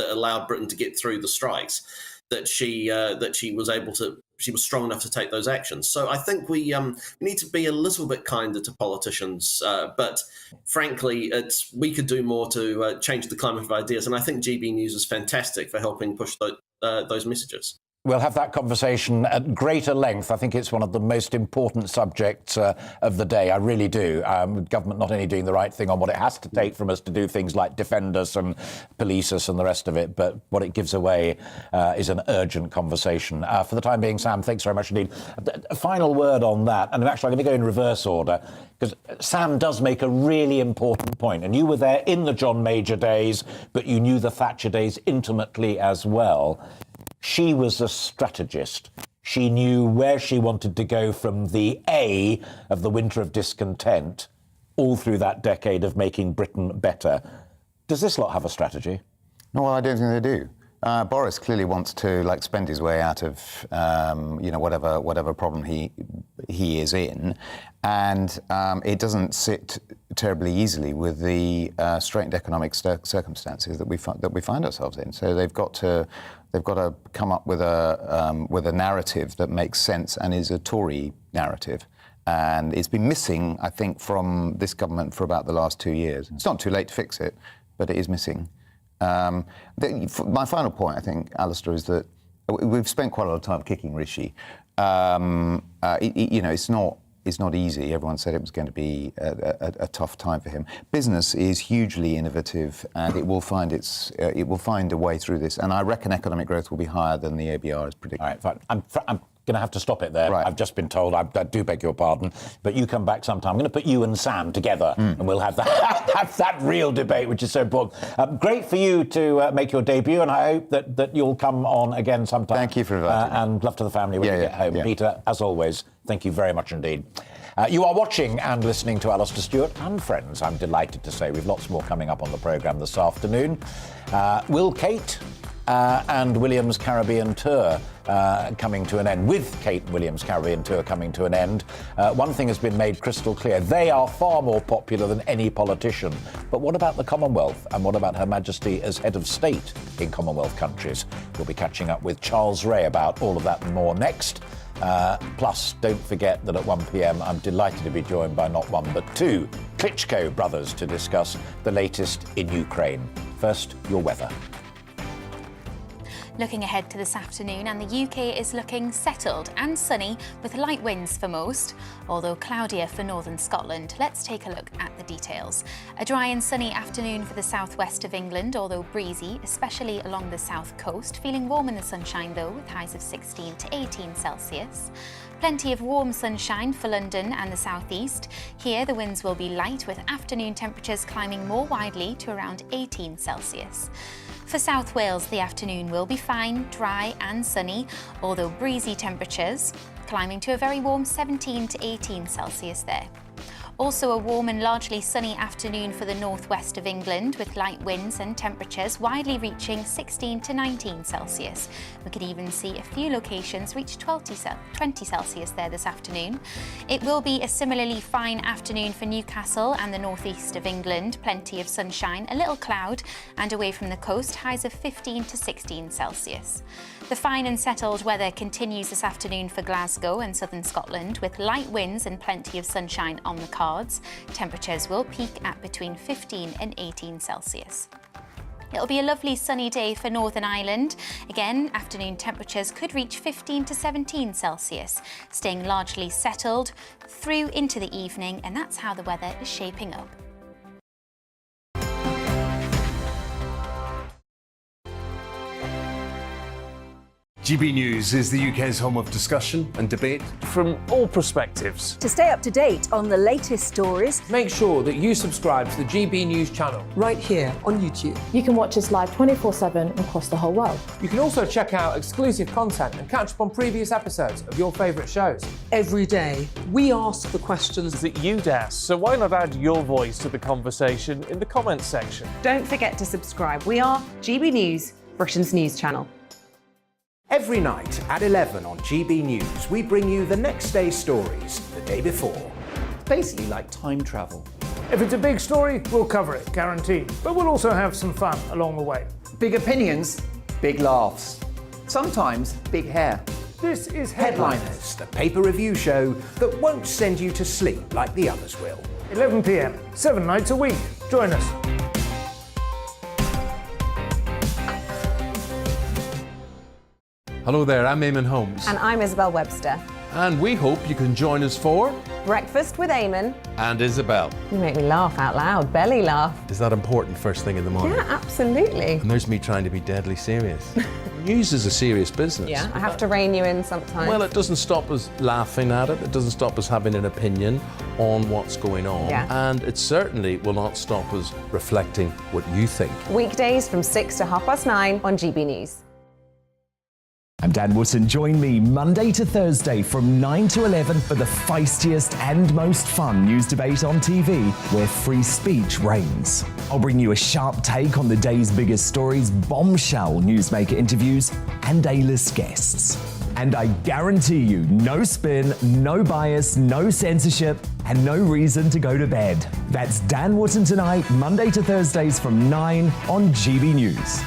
allowed Britain to get through the strikes, that she was strong enough to take those actions. So I think we need to be a little bit kinder to politicians. But frankly, we could do more to change the climate of ideas. And I think GB News is fantastic for helping push those messages. We'll have that conversation at greater length. I think it's one of the most important subjects of the day. I really do. Government not only doing the right thing on what it has to take from us to do things like defend us and police us and the rest of it, but what it gives away is an urgent conversation. For the time being, Sam, thanks very much indeed. A final word on that, and actually I'm going to go in reverse order, because Sam does make a really important point, and you were there in the John Major days, but you knew the Thatcher days intimately as well. She was a strategist. She knew where she wanted to go from the A of the winter of discontent all through that decade of making Britain better. Does this lot have a strategy? No, well, I don't think they do. Boris clearly wants to spend his way out of whatever problem he is in, and it doesn't sit terribly easily with the straitened economic circumstances that we find ourselves in. So they've got to come up with a narrative that makes sense and is a Tory narrative. And it's been missing, I think, from this government for about the last 2 years. It's not too late to fix it, but it is missing. My final point, I think, Alistair, is that we've spent quite a lot of time kicking Rishi. It's not is not easy. Everyone said it was going to be a tough time for him. Business is hugely innovative, and it will find a way through this. And I reckon economic growth will be higher than the ABR is predicting. All right, fine. I'm going to have to stop it there. Right. I've just been told, I do beg your pardon, but you come back sometime. I'm going to put you and Sam together and we'll have that real debate, which is so important. Great for you to make your debut, and I hope that you'll come on again sometime. Thank you for inviting me. And love to the family when you get home. Yeah. Peter, as always, thank you very much indeed. You are watching and listening to Alastair Stewart and Friends. I'm delighted to say we've lots more coming up on the programme this afternoon. Will Kate and William's Caribbean tour coming to an end, with Kate Williams' Caribbean tour coming to an end. One thing has been made crystal clear: they are far more popular than any politician. But what about the Commonwealth, and what about Her Majesty as head of state in Commonwealth countries? We'll be catching up with Charles Ray about all of that and more next. Plus, don't forget that at 1 p.m. I'm delighted to be joined by not one but two Klitschko brothers to discuss the latest in Ukraine. First, your weather. Looking ahead to this afternoon, and the UK is looking settled and sunny with light winds for most, although cloudier for northern Scotland. Let's take a look at the details. A dry and sunny afternoon for the southwest of England, although breezy, especially along the south coast. Feeling warm in the sunshine though, with highs of 16 to 18 Celsius. Plenty of warm sunshine for London and the southeast. Here the winds will be light, with afternoon temperatures climbing more widely to around 18 Celsius. For South Wales, the afternoon will be fine, dry and sunny, although breezy temperatures climbing to a very warm 17 to 18 Celsius there. Also a warm and largely sunny afternoon for the northwest of England, with light winds and temperatures widely reaching 16 to 19 Celsius. We could even see a few locations reach 20 Celsius there this afternoon. It will be a similarly fine afternoon for Newcastle and the northeast of England. Plenty of sunshine, a little cloud, and away from the coast, highs of 15 to 16 Celsius. The fine and settled weather continues this afternoon for Glasgow and southern Scotland, with light winds and plenty of sunshine on the cards. Temperatures will peak at between 15 and 18 Celsius. It'll be a lovely sunny day for Northern Ireland. Again, afternoon temperatures could reach 15 to 17 Celsius, staying largely settled through into the evening, and that's how the weather is shaping up. GB News is the UK's home of discussion and debate from all perspectives. To stay up to date on the latest stories, make sure that you subscribe to the GB News channel right here on YouTube. You can watch us live 24/7 across the whole world. You can also check out exclusive content and catch up on previous episodes of your favourite shows. Every day, we ask the questions that you'd ask, so why not add your voice to the conversation in the comments section? Don't forget to subscribe. We are GB News, Britain's news channel. Every night at 11 on GB News, we bring you the next day's stories the day before. Basically like time travel. If it's a big story, we'll cover it, guaranteed. But we'll also have some fun along the way. Big opinions, big laughs. Sometimes big hair. This is Headliners, the paper review show that won't send you to sleep like the others will. 11 p.m, 7 nights a week. Join us. Hello there, I'm Eamon Holmes. And I'm Isabel Webster. And we hope you can join us for Breakfast with Eamon and Isabel. You make me laugh out loud, belly laugh. Is that important first thing in the morning? Yeah, absolutely. And there's me trying to be deadly serious. News is a serious business. Yeah, I have to rein you in sometimes. Well, it doesn't stop us laughing at it. It doesn't stop us having an opinion on what's going on. Yeah. And it certainly will not stop us reflecting what you think. Weekdays from 6 to 9:30 on GB News. I'm Dan Wootton. Join me Monday to Thursday from 9 to 11 for the feistiest and most fun news debate on TV, where free speech reigns. I'll bring you a sharp take on the day's biggest stories, bombshell newsmaker interviews, and A-list guests. And I guarantee you, no spin, no bias, no censorship, and no reason to go to bed. That's Dan Wootton tonight, Monday to Thursdays from 9 on GB News.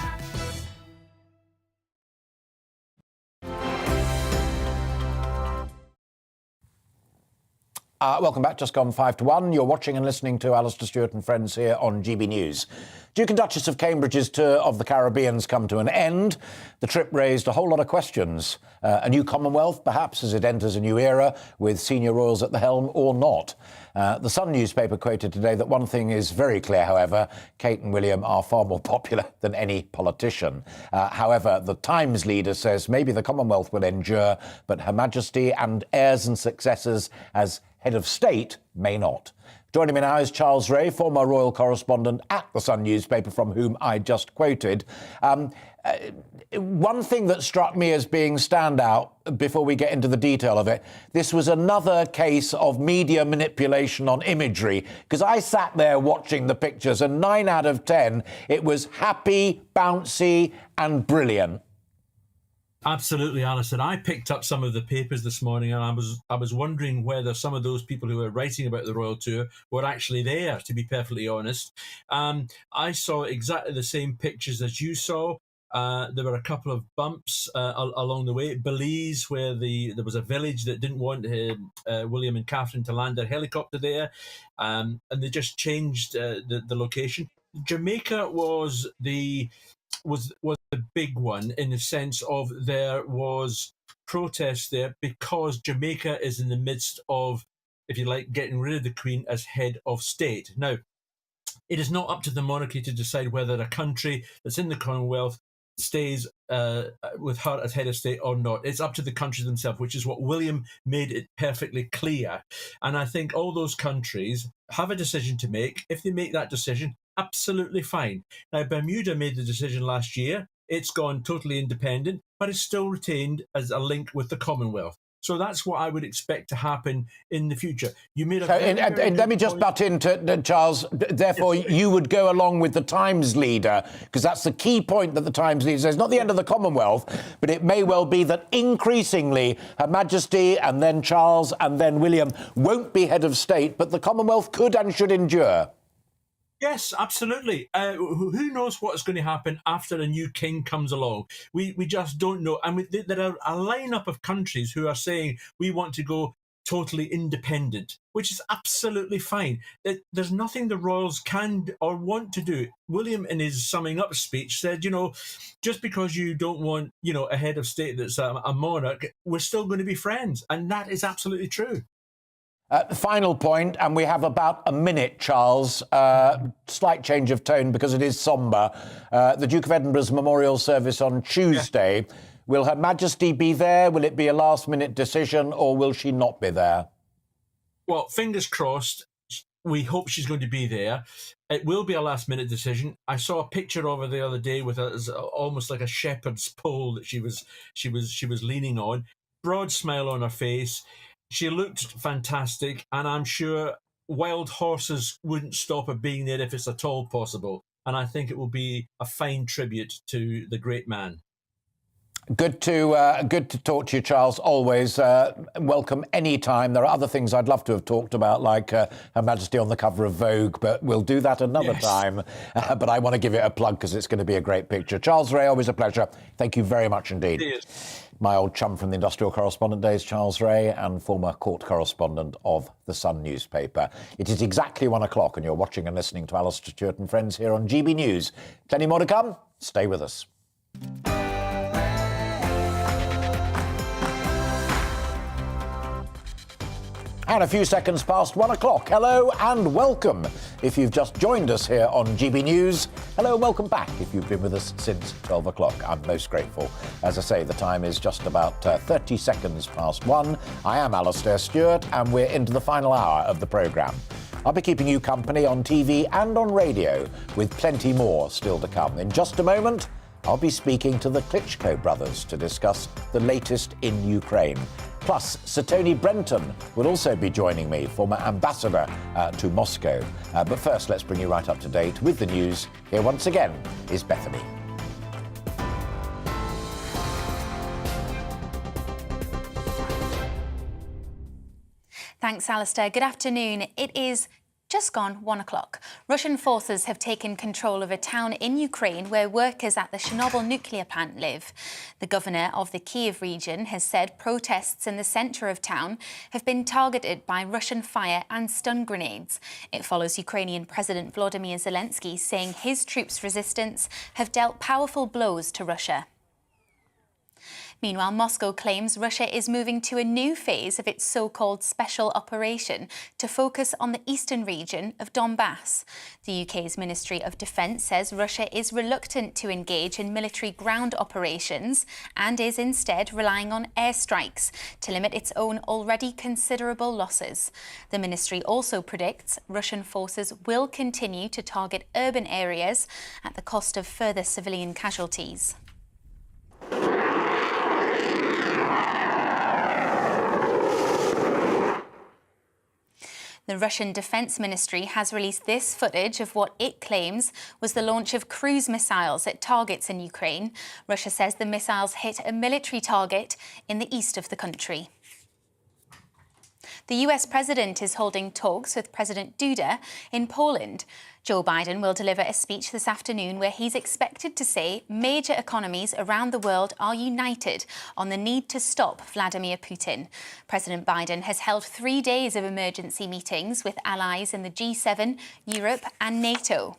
Welcome back. Just gone 5 to 1. You're watching and listening to Alastair Stewart and friends here on GB News. Duke and Duchess of Cambridge's tour of the Caribbean's come to an end. The trip raised a whole lot of questions. A new Commonwealth, perhaps, as it enters a new era, with senior royals at the helm or not. The Sun newspaper quoted today that one thing is very clear, however, Kate and William are far more popular than any politician. However, the Times leader says maybe the Commonwealth will endure, but Her Majesty and heirs and successors as head of state may not. Joining me now is Charles Ray, former royal correspondent at the Sun newspaper, from whom I just quoted. One thing that struck me as being standout, before we get into the detail of it, this was another case of media manipulation on imagery, because I sat there watching the pictures and 9 out of 10, it was happy, bouncy and brilliant. Absolutely, Alison. I picked up some of the papers this morning, and I was wondering whether some of those people who were writing about the royal tour were actually there, to be perfectly honest. I saw exactly the same pictures as you saw. There were a couple of bumps along the way. Belize, where there was a village that didn't want William and Catherine to land their helicopter there, and they just changed the location. Jamaica was the big one, in the sense of there was protest there because Jamaica is in the midst of, if you like, getting rid of the Queen as head of state. Now, it is not up to the monarchy to decide whether a country that's in the Commonwealth stays with her as head of state or not. It's up to the countries themselves, which is what William made it perfectly clear. And I think all those countries have a decision to make. If they make that decision, absolutely fine. Now, Bermuda made the decision last year. It's gone totally independent, but it's still retained as a link with the Commonwealth. So that's what I would expect to happen in the future. You made a let me just butt into Charles. Therefore, yes, you would go along with the Times leader, because that's the key point that the Times leader says. Not the end of the Commonwealth, but it may well be that increasingly Her Majesty and then Charles and then William won't be head of state, but the Commonwealth could and should endure. Yes, absolutely. Who knows what is going to happen after a new king comes along? We just don't know. And there are a lineup of countries who are saying we want to go totally independent, which is absolutely fine. There's nothing the royals can or want to do. William, in his summing up speech, said, just because you don't want, a head of state that's a monarch, we're still going to be friends. And that is absolutely true. Final point, and we have about a minute, Charles. Slight change of tone because it is sombre. The Duke of Edinburgh's memorial service on Tuesday. Yeah. Will Her Majesty be there? Will it be a last-minute decision, or will she not be there? Well, fingers crossed. We hope she's going to be there. It will be a last-minute decision. I saw a picture of her the other day with almost like a shepherd's pole that she was leaning on. Broad smile on her face. She looked fantastic, and I'm sure wild horses wouldn't stop her being there if it's at all possible. And I think it will be a fine tribute to the great man. Good to talk to you, Charles. Always welcome any time. There are other things I'd love to have talked about, like Her Majesty on the cover of Vogue, but we'll do that another time. But I want to give it a plug because it's going to be a great picture. Charles Ray, always a pleasure. Thank you very much indeed. Cheers. My old chum from the industrial correspondent days, Charles Ray, and former court correspondent of the Sun newspaper. It is exactly 1 o'clock, and you're watching and listening to Alastair Stewart and friends here on GB News. Plenty more to come. Stay with us. And a few seconds past 1 o'clock. Hello and welcome. If you've just joined us here on GB News, hello and welcome back. If you've been with us since 12 o'clock, I'm most grateful. As I say, the time is just about 30 seconds past 1. I am Alastair Stewart, and we're into the final hour of the programme. I'll be keeping you company on TV and on radio, with plenty more still to come. In just a moment, I'll be speaking to the Klitschko brothers to discuss the latest in Ukraine. Plus, Sir Tony Brenton will also be joining me, former ambassador to Moscow. But first, let's bring you right up to date with the news. Here once again is Bethany. Thanks, Alistair. Good afternoon. It is just gone 1 o'clock. Russian forces have taken control of a town in Ukraine where workers at the Chernobyl nuclear plant live. The governor of the Kiev region has said protests in the centre of town have been targeted by Russian fire and stun grenades. It follows Ukrainian President Volodymyr Zelensky saying his troops' resistance have dealt powerful blows to Russia. Meanwhile, Moscow claims Russia is moving to a new phase of its so-called special operation to focus on the eastern region of Donbass. The UK's Ministry of Defence says Russia is reluctant to engage in military ground operations and is instead relying on airstrikes to limit its own already considerable losses. The ministry also predicts Russian forces will continue to target urban areas at the cost of further civilian casualties. The Russian Defence Ministry has released this footage of what it claims was the launch of cruise missiles at targets in Ukraine. Russia says the missiles hit a military target in the east of the country. The US president is holding talks with President Duda in Poland. Joe Biden will deliver a speech this afternoon where he's expected to say major economies around the world are united on the need to stop Vladimir Putin. President Biden has held 3 days of emergency meetings with allies in the G7, Europe and NATO.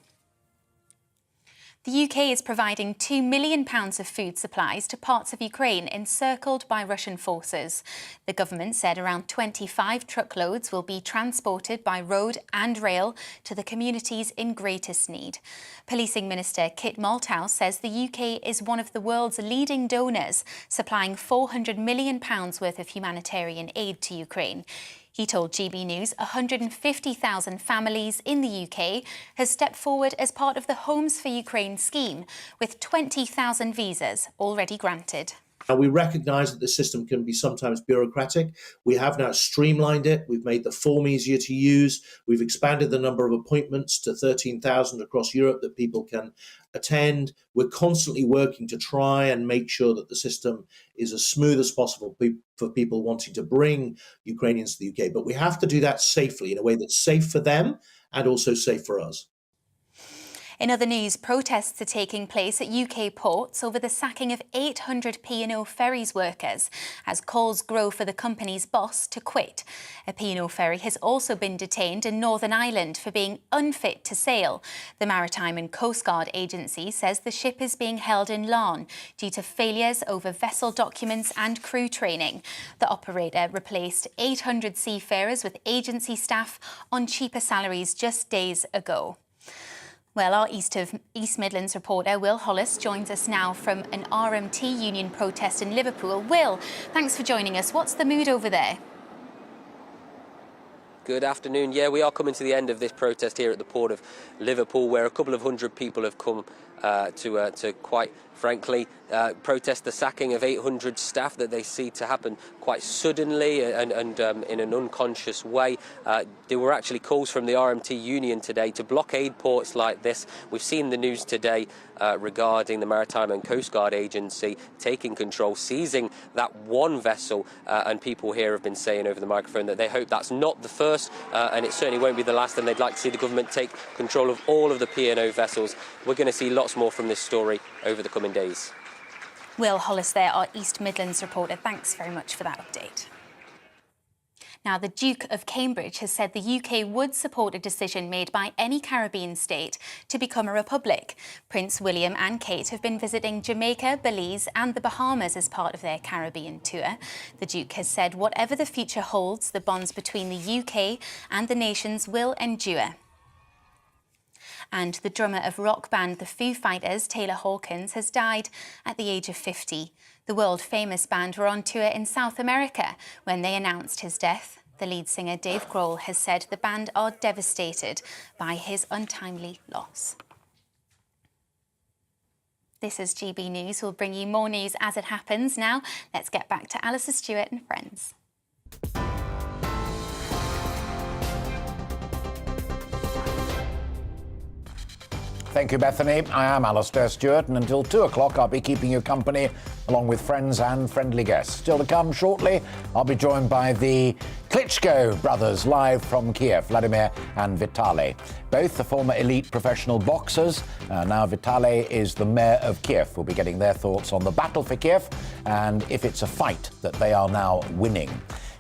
The UK is providing £2 million of food supplies to parts of Ukraine encircled by Russian forces. The government said around 25 truckloads will be transported by road and rail to the communities in greatest need. Policing Minister Kit Malthouse says the UK is one of the world's leading donors, supplying £400 million worth of humanitarian aid to Ukraine. He told GB News 150,000 families in the UK has stepped forward as part of the Homes for Ukraine scheme, with 20,000 visas already granted. Now, we recognise that the system can be sometimes bureaucratic. We have now streamlined it. We've made the form easier to use. We've expanded the number of appointments to 13,000 across Europe that people can attend. We're constantly working to try and make sure that the system is as smooth as possible for people wanting to bring Ukrainians to the UK. But we have to do that safely, in a way that's safe for them and also safe for us. In other news, protests are taking place at UK ports over the sacking of 800 P&O ferries workers as calls grow for the company's boss to quit. A P&O ferry has also been detained in Northern Ireland for being unfit to sail. The Maritime and Coast Guard Agency says the ship is being held in Larne due to failures over vessel documents and crew training. The operator replaced 800 seafarers with agency staff on cheaper salaries just days ago. Well, our East Midlands reporter Will Hollis joins us now from an RMT union protest in Liverpool. Will, thanks for joining us. What's the mood over there? Good afternoon. Yeah, we are coming to the end of this protest here at the Port of Liverpool, where a couple of hundred people have come to quite frankly protest the sacking of 800 staff that they see to happen quite suddenly and in an unconscious way. There were actually calls from the RMT union today to blockade ports like this. We've seen the news today regarding the Maritime and Coast Guard Agency taking control, seizing that one vessel, and people here have been saying over the microphone that they hope that's not the first and it certainly won't be the last, and they'd like to see the government take control of all of the P&O vessels. We're going to see lots more from this story over the coming days. Will Hollis there, our East Midlands reporter. Thanks very much for that update. Now, the Duke of Cambridge has said the UK would support a decision made by any Caribbean state to become a republic. Prince William and Kate have been visiting Jamaica, Belize and the Bahamas as part of their Caribbean tour. The Duke has said whatever the future holds, the bonds between the UK and the nations will endure. And the drummer of rock band The Foo Fighters, Taylor Hawkins, has died at the age of 50. The world-famous band were on tour in South America when they announced his death. The lead singer Dave Grohl has said the band are devastated by his untimely loss. This is GB News. We'll bring you more news as it happens. Now, let's get back to Alastair Stewart and friends. Thank you, Bethany. I am Alastair Stewart, and until 2 o'clock, I'll be keeping you company along with friends and friendly guests. Still to come shortly, I'll be joined by the Klitschko brothers live from Kiev, Vladimir and Vitaly. Both the former elite professional boxers. Now Vitaly is the mayor of Kiev. We'll be getting their thoughts on the battle for Kiev and if it's a fight that they are now winning.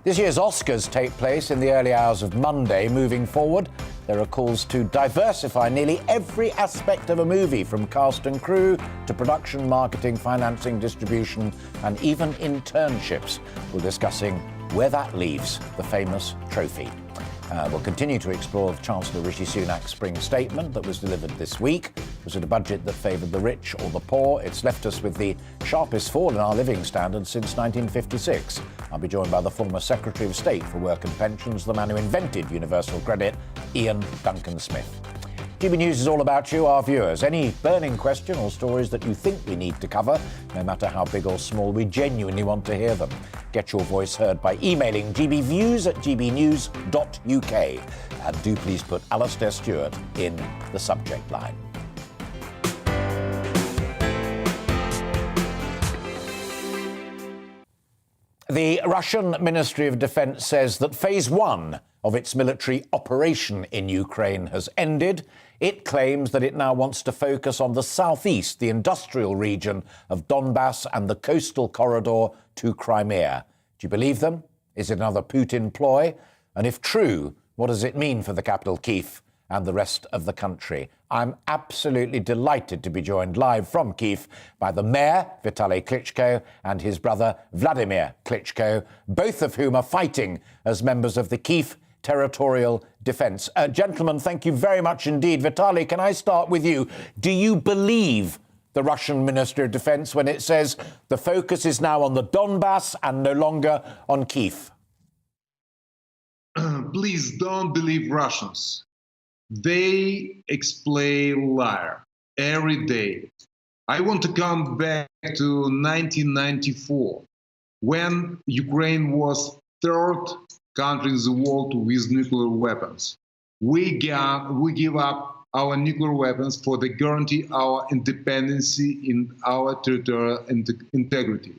This year's Oscars take place in the early hours of Monday. Moving forward, there are calls to diversify nearly every aspect of a movie, from cast and crew to production, marketing, financing, distribution, and even internships. We're discussing where that leaves the famous trophy. We'll continue to explore Chancellor Rishi Sunak's spring statement that was delivered this week. Was it a budget that favoured the rich or the poor? It's left us with the sharpest fall in our living standards since 1956. I'll be joined by the former Secretary of State for Work and Pensions, the man who invented universal credit, Ian Duncan Smith. GB News is all about you, our viewers. Any burning question or stories that you think we need to cover, no matter how big or small, we genuinely want to hear them. Get your voice heard by emailing gbviews@gbnews.uk. And do please put Alastair Stewart in the subject line. The Russian Ministry of Defense says that phase one of its military operation in Ukraine has ended. It claims that it now wants to focus on the southeast, the industrial region of Donbass and the coastal corridor to Crimea. Do you believe them? Is it another Putin ploy? And if true, what does it mean for the capital, Kyiv, and the rest of the country? I'm absolutely delighted to be joined live from Kyiv by the mayor, Vitaly Klitschko, and his brother, Vladimir Klitschko, both of whom are fighting as members of the Kyiv Territorial Defence. Gentlemen, thank you very much indeed. Vitaly, can I start with you? Do you believe the Russian Ministry of Defence when it says the focus is now on the Donbass and no longer on Kyiv? Please don't believe Russians. They explain liar every day. I want to come back to 1994, when Ukraine was third country in the world with nuclear weapons. We give up our nuclear weapons for the guarantee our independence in our territorial integrity.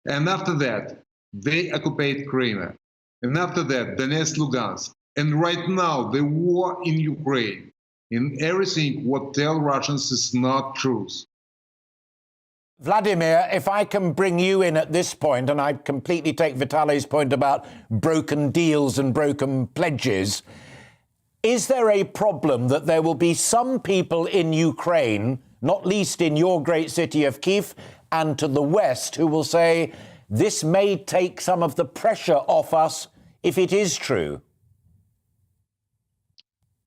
And after that, they occupied Crimea. And after that, Donetsk, Lugansk. And right now, the war in Ukraine, and everything what tell Russians is not truth. Vladimir, if I can bring you in at this point, and I completely take Vitaly's point about broken deals and broken pledges, is there a problem that there will be some people in Ukraine, not least in your great city of Kyiv, and to the west, who will say, this may take some of the pressure off us if it is true?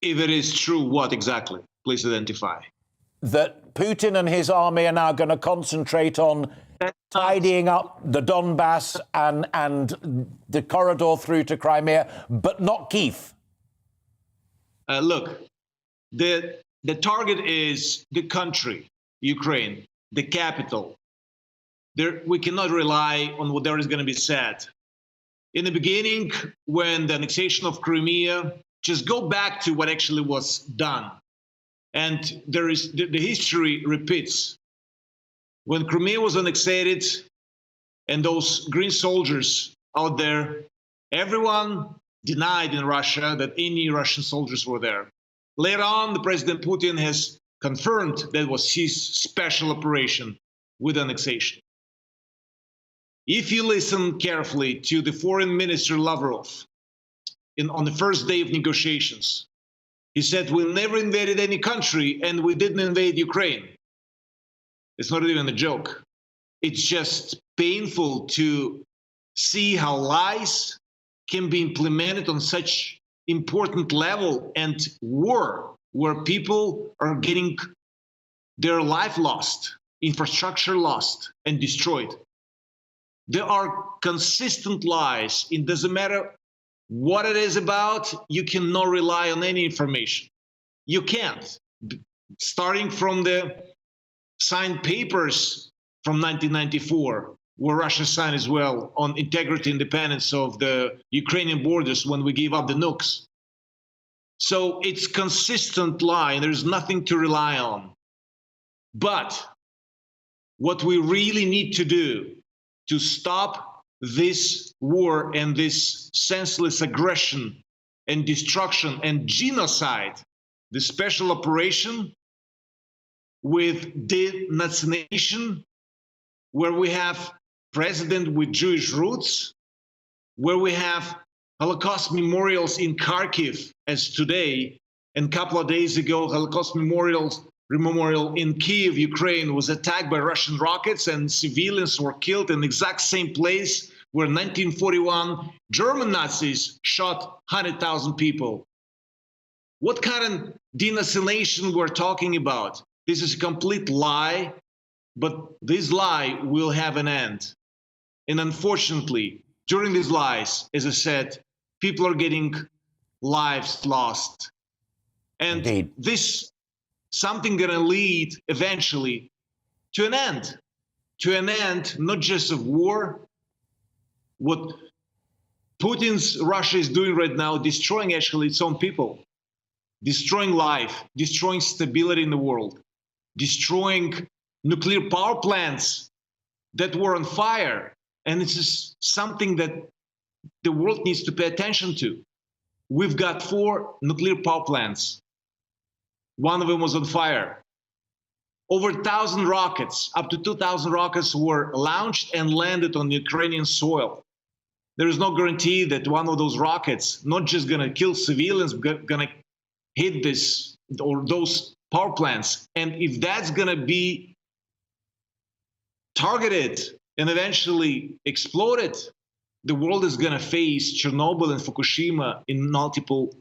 If it is true, what exactly? Please identify. That Putin and his army are now going to concentrate on tidying up the Donbass and the corridor through to Crimea, but not Kyiv. Look, the target is the country, Ukraine, the capital. We cannot rely on whatever is going to be said. In the beginning, when the annexation of Crimea, just go back to what actually was done. And there is the history repeats. When Crimea was annexed and those green soldiers out there, everyone denied in Russia that any Russian soldiers were there. Later on, the President Putin has confirmed that was his special operation with annexation. If you listen carefully to the Foreign Minister Lavrov on the first day of negotiations, he said, we never invaded any country and we didn't invade Ukraine. It's not even a joke. It's just painful to see how lies can be implemented on such important level, and war where people are getting their life lost, infrastructure lost and destroyed. There are consistent lies. It doesn't matter what it is about, you cannot rely on any information. You can't. Starting from the signed papers from 1994, where Russia signed as well on integrity and independence of the Ukrainian borders when we gave up the nukes. So it's consistent lie, and there's nothing to rely on. But what we really need to do to stop this war and this senseless aggression and destruction and genocide, the special operation with denationalization, where we have president with Jewish roots, where we have Holocaust memorials in Kharkiv as today, and a couple of days ago, Holocaust memorial in Kiev, Ukraine, was attacked by Russian rockets and civilians were killed in the exact same place where in 1941 German Nazis shot 100,000 people. What kind of denationalization we're talking about? This is a complete lie, but this lie will have an end. And unfortunately, during these lies, as I said, people are getting lives lost. And Indeed. this something gonna lead eventually to an end. To an end, not just of war. What Putin's Russia is doing right now, destroying actually its own people, destroying life, destroying stability in the world, destroying nuclear power plants that were on fire. And this is something that the world needs to pay attention to. We've got 4 nuclear power plants. One of them was on fire. Over 1,000 rockets, up to 2,000 rockets were launched and landed on Ukrainian soil. There is no guarantee that one of those rockets not just gonna kill civilians, gonna hit this or those power plants. And if that's gonna be targeted and eventually exploded, the world is gonna face Chernobyl and Fukushima in multiple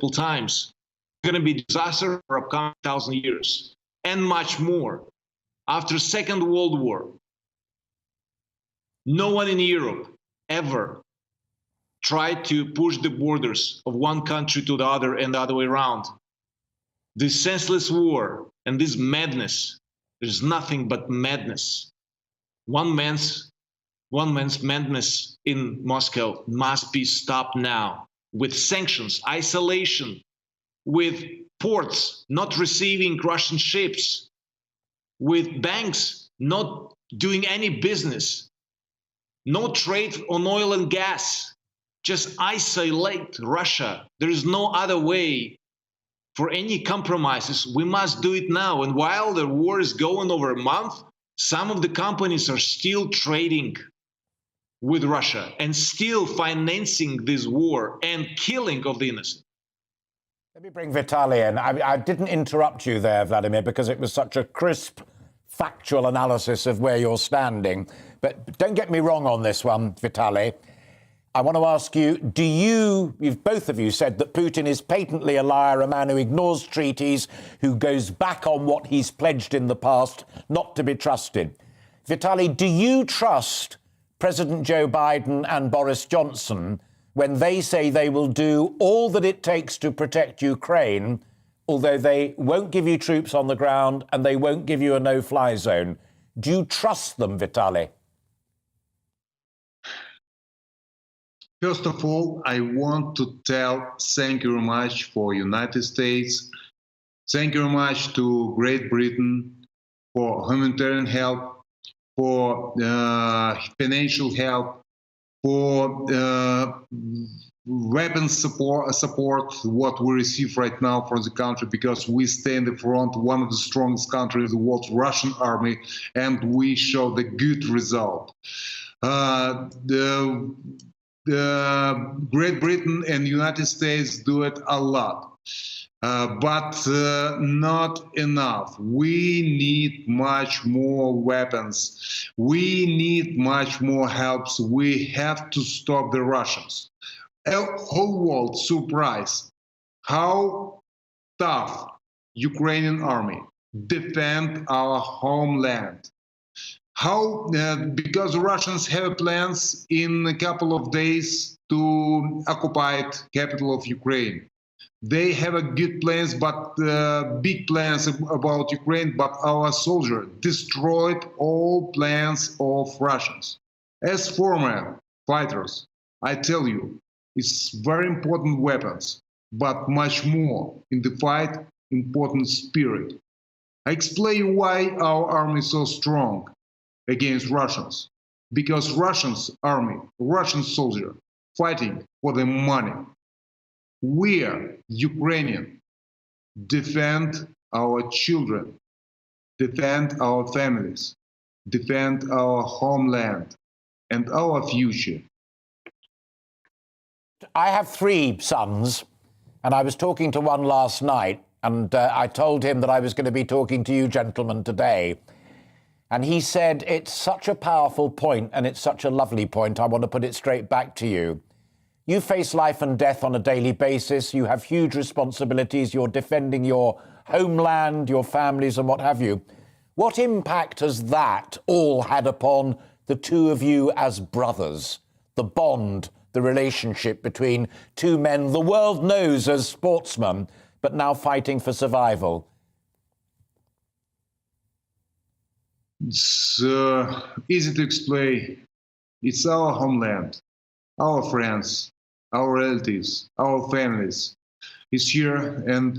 times. It's gonna be a disaster for upcoming 1,000 years and much more. After Second World War, no one in Europe ever tried to push the borders of one country to the other and the other way around. This senseless war and this madness, there's nothing but madness. One man's madness in Moscow must be stopped now with sanctions, isolation, with ports not receiving Russian ships, with banks not doing any business, no trade on oil and gas, just isolate Russia. There is no other way for any compromises. We must do it now. And while the war is going over a month, some of the companies are still trading with Russia and still financing this war and killing of the innocent. Let me bring Vitaly in. I didn't interrupt you there, Vladimir, because it was such a crisp, factual analysis of where you're standing. But don't get me wrong on this one, Vitaly. I want to ask you, you've both of you said that Putin is patently a liar, a man who ignores treaties, who goes back on what he's pledged in the past, not to be trusted. Vitaly, do you trust President Joe Biden and Boris Johnson when they say they will do all that it takes to protect Ukraine, although they won't give you troops on the ground and they won't give you a no-fly zone? Do you trust them, Vitaly? First of all, I want to tell thank you very much for United States. Thank you very much to Great Britain for humanitarian help, for financial help, for weapons support, what we receive right now from the country, because we stay in the front, one of the strongest countries in the world, Russian army, and we show the good result. The Great Britain and United States do it a lot, but not enough. We need much more weapons. We need much more help. We have to stop the Russians. The whole world surprised how tough Ukrainian army defend our homeland. How, because the Russians have plans in a couple of days to occupy the capital of Ukraine. They have a good plans, but big plans about Ukraine, but our soldiers destroyed all plans of Russians. As former fighters, I tell you, it's very important weapons. but much more in the fight, important spirit. I explain why our army is so strong against Russians. Because Russians army, Russian soldier, fighting for the money. We are Ukrainian. Defend our children, defend our families, defend our homeland and our future. I have 3 sons, and I was talking to one last night, and I told him that I was going to be talking to you gentlemen today. And he said, it's such a powerful point, and it's such a lovely point, I want to put it straight back to you. You face life and death on a daily basis. You have huge responsibilities. You're defending your homeland, your families, and what have you. What impact has that all had upon the two of you as brothers? The bond, the relationship between 2 men the world knows as sportsmen, but now fighting for survival. It's easy to explain. It's our homeland, our friends, our relatives, our families. It's here, and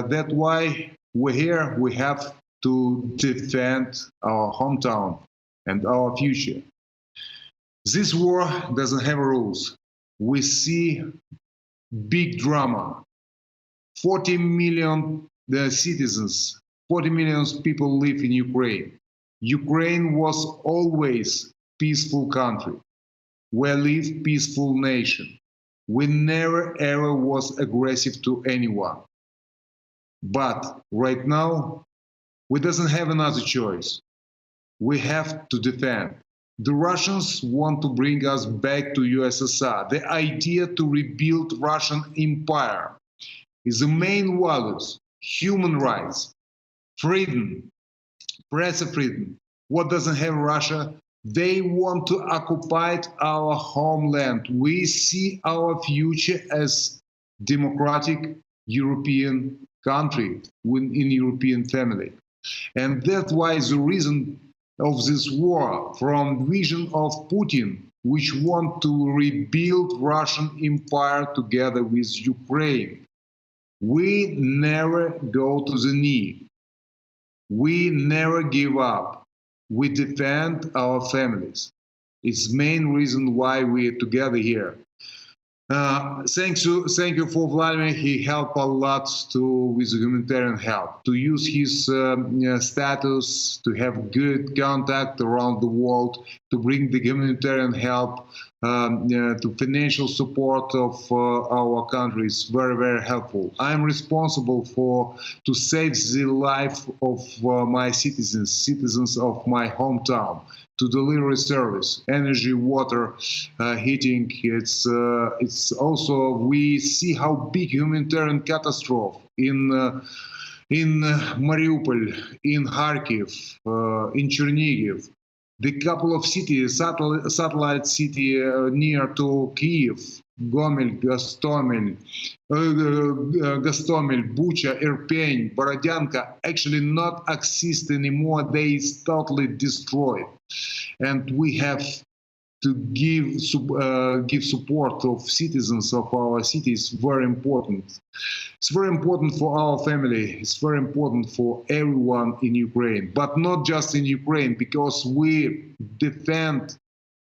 that's why we're here. We have to defend our hometown and our future. This war doesn't have rules. We see big drama. 40 million citizens, 40 million people live in Ukraine. Ukraine was always peaceful country. We live peaceful nation. We never ever was aggressive to anyone. But right now, we doesn't have another choice. We have to defend. The Russians want to bring us back to USSR. The idea to rebuild Russian empire is the main values: human rights, freedom, press freedom. What doesn't have Russia? They want to occupy our homeland. We see our future as democratic European country in European family. And that's why the reason of this war, from vision of Putin, which want to rebuild Russian empire together with Ukraine. We never go to the knee. We never give up. We defend our families. It's the main reason why we're together here. Thank you for Vladimir. He helped a lot with humanitarian help, to use his status, to have good contact around the world, to bring the humanitarian help, to financial support of our country is very, very helpful. I'm responsible to save the life of my citizens of my hometown, to deliver service, energy, water, heating. It's also, we see how big humanitarian catastrophe in Mariupol, in Kharkiv, in Chernihiv, the couple of cities, satellite city near to Kyiv, Gomel, Gostomel, Bucha, Irpin, Borodyanka, actually not exist anymore. They is totally destroyed. And we have to give support of citizens of our cities. Very important. It's very important for our family. It's very important for everyone in Ukraine, but not just in Ukraine, because we defend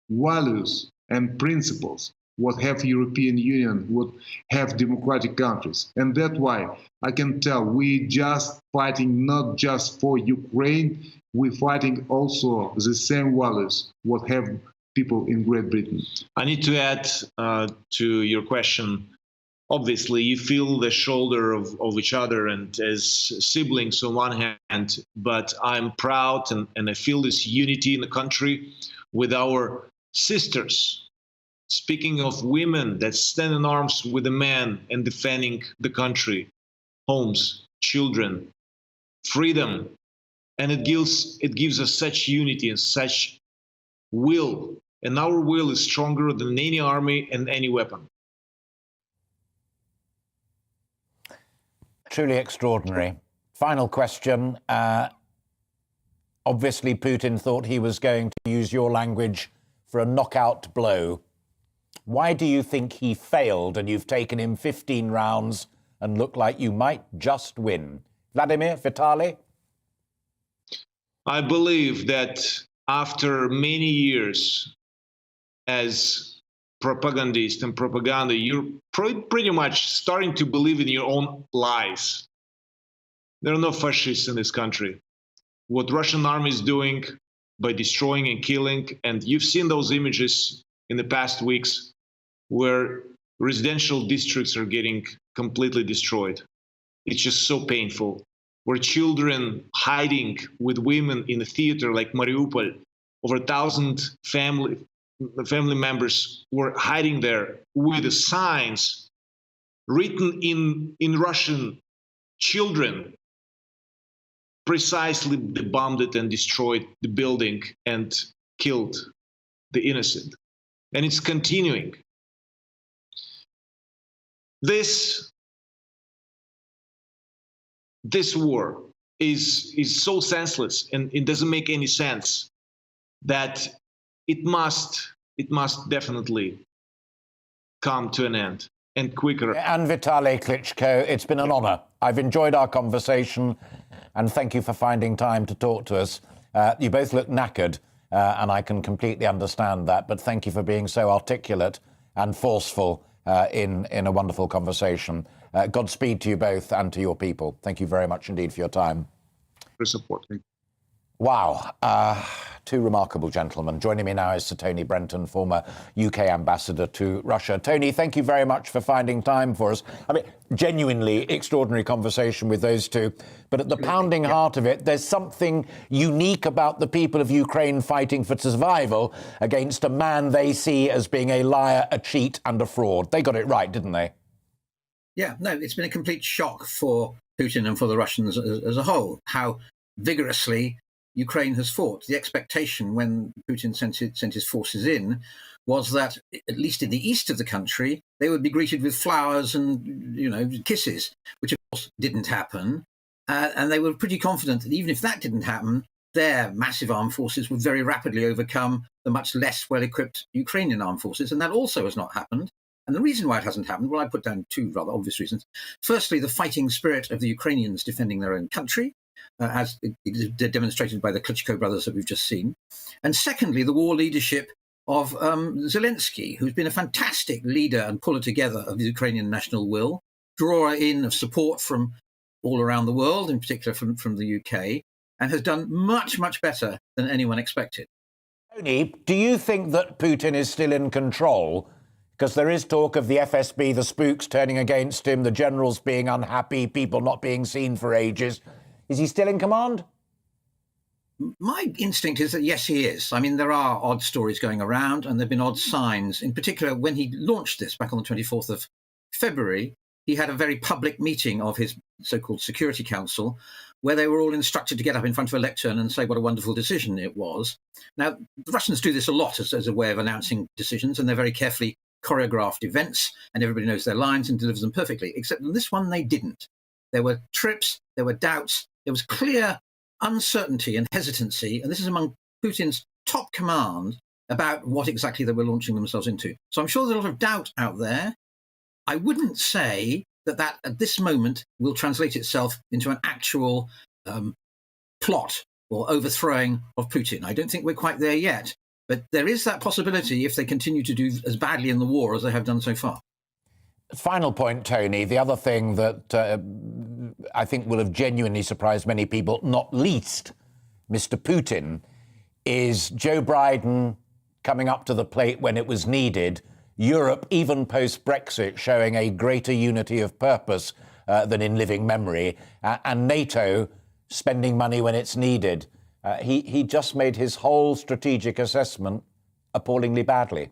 values and principles what have European Union, what have democratic countries. And that's why I can tell we just fighting not just for Ukraine, we're fighting also the same values what have people in Great Britain. I need to add to your question. Obviously, you feel the shoulder of each other and as siblings on one hand, but I'm proud and I feel this unity in the country with our sisters. Speaking of women that stand in arms with the men and defending the country, homes, children, freedom, and it gives us such unity and such will, and our will is stronger than any army and any weapon. Truly extraordinary. Final question. Obviously, Putin thought he was going to use your language for a knockout blow. Why do you think he failed and you've taken him 15 rounds and look like you might just win. Vladimir, Vitaly? I believe that after many years as propagandist and propaganda, you're pretty much starting to believe in your own lies. There are no fascists in this country. What Russian army is doing by destroying and killing, and you've seen those images in the past weeks where residential districts are getting completely destroyed. It's just so painful. Where children hiding with women in a theater like Mariupol, over 1,000 family members were hiding there with the signs written in Russian. Children precisely they bombed it and destroyed the building and killed the innocent. And it's continuing. This war is so senseless, and it doesn't make any sense that it must definitely come to an end, and quicker. And Vitaly Klitschko, it's been an honour. I've enjoyed our conversation, and thank you for finding time to talk to us. You both look knackered, and I can completely understand that, but thank you for being so articulate and forceful in a wonderful conversation. Godspeed to you both and to your people. Thank you very much indeed for your time. For support. Wow. Two remarkable gentlemen. Joining me now is Sir Tony Brenton, former UK ambassador to Russia. Tony, thank you very much for finding time for us. I mean, genuinely extraordinary conversation with those two. But at the pounding heart of it, there's something unique about the people of Ukraine fighting for survival against a man they see as being a liar, a cheat and a fraud. They got it right, didn't they? Yeah, no, it's been a complete shock for Putin and for the Russians as a whole, how vigorously Ukraine has fought. The expectation when Putin sent his forces in was that, at least in the east of the country, they would be greeted with flowers and, kisses, which of course didn't happen. And they were pretty confident that even if that didn't happen, their massive armed forces would very rapidly overcome the much less well-equipped Ukrainian armed forces. And that also has not happened. And the reason why it hasn't happened, well, I put down two rather obvious reasons. Firstly, the fighting spirit of the Ukrainians defending their own country, as demonstrated by the Klitschko brothers that we've just seen. And secondly, the war leadership of Zelensky, who's been a fantastic leader and puller together of the Ukrainian national will, drawer in of support from all around the world, in particular from the UK, and has done much, much better than anyone expected. Tony, do you think that Putin is still in control? Because there is talk of the FSB, the spooks turning against him, the generals being unhappy, people not being seen for ages. Is he still in command? My instinct is that yes, he is. I mean, there are odd stories going around, and there have been odd signs. In particular, when he launched this back on the 24th of February, he had a very public meeting of his so-called Security Council, where they were all instructed to get up in front of a lectern and say what a wonderful decision it was. Now, the Russians do this a lot as a way of announcing decisions, and they're very carefully choreographed events, and everybody knows their lines and delivers them perfectly, except on this one they didn't. There were trips, there were doubts, there was clear uncertainty and hesitancy, and this is among Putin's top command about what exactly they were launching themselves into. So I'm sure there's a lot of doubt out there. I wouldn't say that at this moment will translate itself into an actual plot or overthrowing of Putin. I don't think we're quite there yet. But there is that possibility if they continue to do as badly in the war as they have done so far. Final point, Tony. The other thing that I think will have genuinely surprised many people, not least Mr. Putin, is Joe Biden coming up to the plate when it was needed. Europe, even post-Brexit, showing a greater unity of purpose than in living memory. And NATO spending money when it's needed. He just made his whole strategic assessment appallingly badly.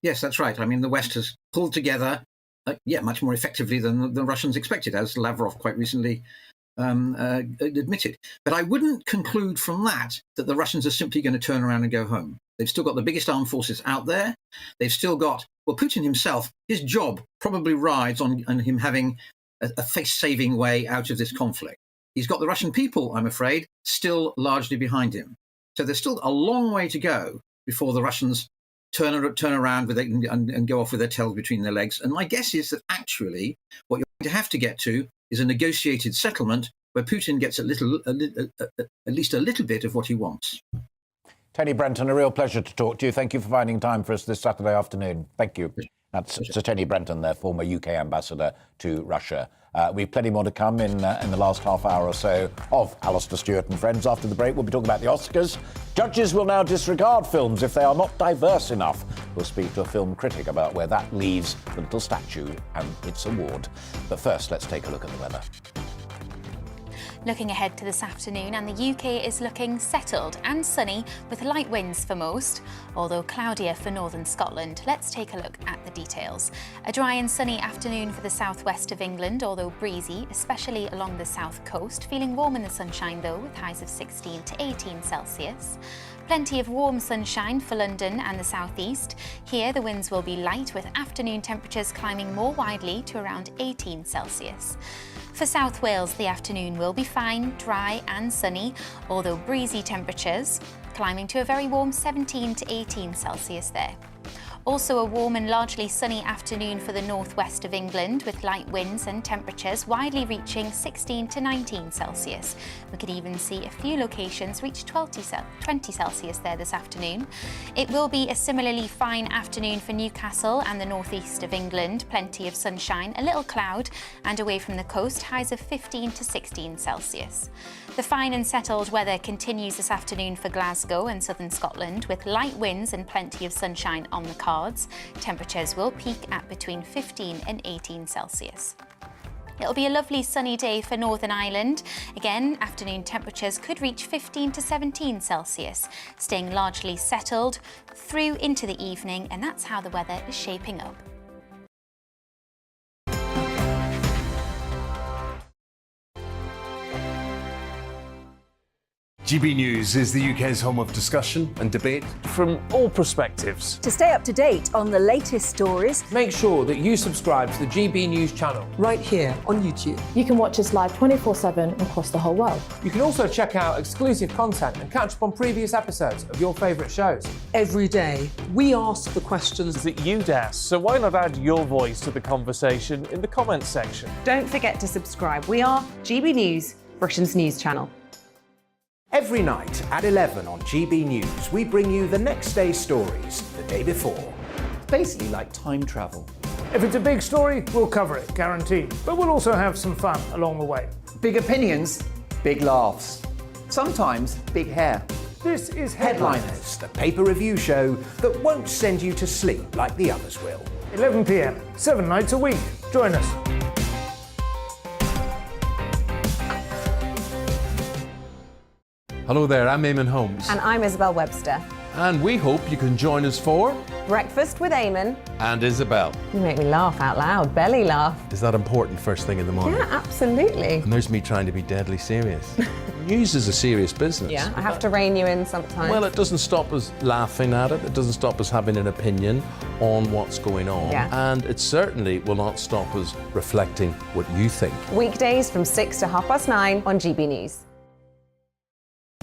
Yes, that's right. I mean, the West has pulled together, much more effectively than the Russians expected, as Lavrov quite recently admitted. But I wouldn't conclude from that the Russians are simply going to turn around and go home. They've still got the biggest armed forces out there. They've still got, Putin himself, his job probably rides on him having a face-saving way out of this conflict. He's got the Russian people, I'm afraid, still largely behind him. So there's still a long way to go before the Russians turn around with it and go off with their tails between their legs. And my guess is that actually what you're going to have to get to is a negotiated settlement where Putin gets at least a little bit of what he wants. Tony Brenton, a real pleasure to talk to you. Thank you for finding time for us this Saturday afternoon. Thank you. That's Sir Tony Brenton, their former UK ambassador to Russia. We've plenty more to come in the last half hour or so of Alastair Stewart and Friends. After the break, we'll be talking about the Oscars. Judges will now disregard films if they are not diverse enough. We'll speak to a film critic about where that leaves the little statue and its award. But first, let's take a look at the weather. Looking ahead to this afternoon, and the UK is looking settled and sunny with light winds for most, although cloudier for northern Scotland. Let's take a look at the details. A dry and sunny afternoon for the southwest of England, although breezy, especially along the south coast. Feeling warm in the sunshine though, with highs of 16 to 18 Celsius. Plenty of warm sunshine for London and the southeast. Here the winds will be light, with afternoon temperatures climbing more widely to around 18 Celsius. For South Wales, the afternoon will be fine, dry and sunny, although breezy temperatures, climbing to a very warm 17 to 18 Celsius there. Also a warm and largely sunny afternoon for the northwest of England, with light winds and temperatures widely reaching 16 to 19 Celsius. We could even see a few locations reach 20 Celsius there this afternoon. It will be a similarly fine afternoon for Newcastle and the northeast of England. Plenty of sunshine, a little cloud, and away from the coast, highs of 15 to 16 Celsius. The fine and settled weather continues this afternoon for Glasgow and southern Scotland, with light winds and plenty of sunshine on the cards. Temperatures will peak at between 15 and 18 Celsius. It'll be a lovely sunny day for Northern Ireland. Again, afternoon temperatures could reach 15 to 17 Celsius, staying largely settled through into the evening, and that's how the weather is shaping up. GB News is the UK's home of discussion and debate from all perspectives. To stay up to date on the latest stories, make sure that you subscribe to the GB News channel right here on YouTube. You can watch us live 24/7 across the whole world. You can also check out exclusive content and catch up on previous episodes of your favourite shows. Every day, we ask the questions that you'd ask, so why not add your voice to the conversation in the comments section? Don't forget to subscribe. We are GB News, Britain's news channel. Every night at 11 on GB News, we bring you the next day's stories the day before. It's basically like time travel. If it's a big story, we'll cover it, guaranteed. But we'll also have some fun along the way. Big opinions, big laughs. Sometimes big hair. This is Headliners, the paper review show that won't send you to sleep like the others will. 11 p.m, 7 nights a week. Join us. Hello there, I'm Eamon Holmes. And I'm Isabel Webster. And we hope you can join us for Breakfast with Eamon and Isabel. You make me laugh out loud, belly laugh. Is that important first thing in the morning? Yeah, absolutely. And there's me trying to be deadly serious. News is a serious business. Yeah, I have to rein you in sometimes. Well, it doesn't stop us laughing at it. It doesn't stop us having an opinion on what's going on. Yeah. And it certainly will not stop us reflecting what you think. Weekdays from 6 to 9:30 on GB News.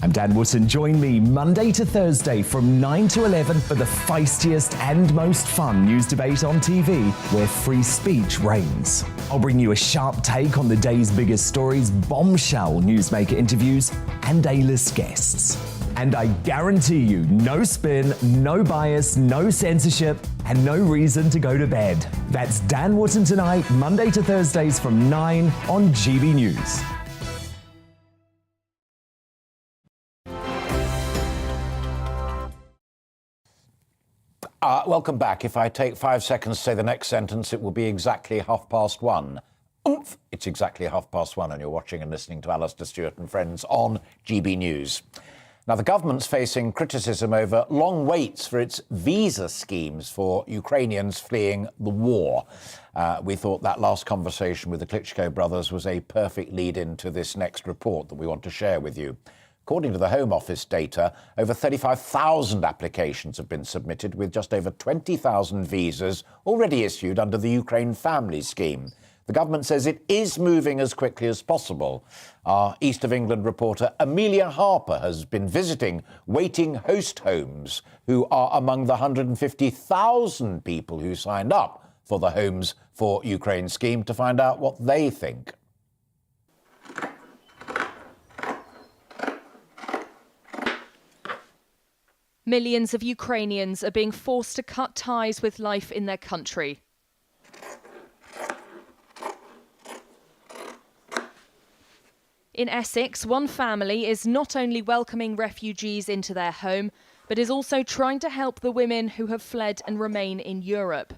I'm Dan Wootton. Join me Monday to Thursday from 9 to 11 for the feistiest and most fun news debate on TV, where free speech reigns. I'll bring you a sharp take on the day's biggest stories, bombshell newsmaker interviews, and A-list guests. And I guarantee you, no spin, no bias, no censorship, and no reason to go to bed. That's Dan Wootton tonight, Monday to Thursdays from 9 on GB News. Welcome back. If I take 5 seconds to say the next sentence, it will be exactly 1:30. Oomph! It's exactly 1:30, and you're watching and listening to Alastair Stewart and Friends on GB News. Now, the government's facing criticism over long waits for its visa schemes for Ukrainians fleeing the war. We thought that last conversation with the Klitschko brothers was a perfect lead-in to this next report that we want to share with you. According to the Home Office data, over 35,000 applications have been submitted, with just over 20,000 visas already issued under the Ukraine Family Scheme. The government says it is moving as quickly as possible. Our East of England reporter Amelia Harper has been visiting waiting host homes, who are among the 150,000 people who signed up for the Homes for Ukraine scheme, to find out what they think. Millions of Ukrainians are being forced to cut ties with life in their country. In Essex, one family is not only welcoming refugees into their home, but is also trying to help the women who have fled and remain in Europe.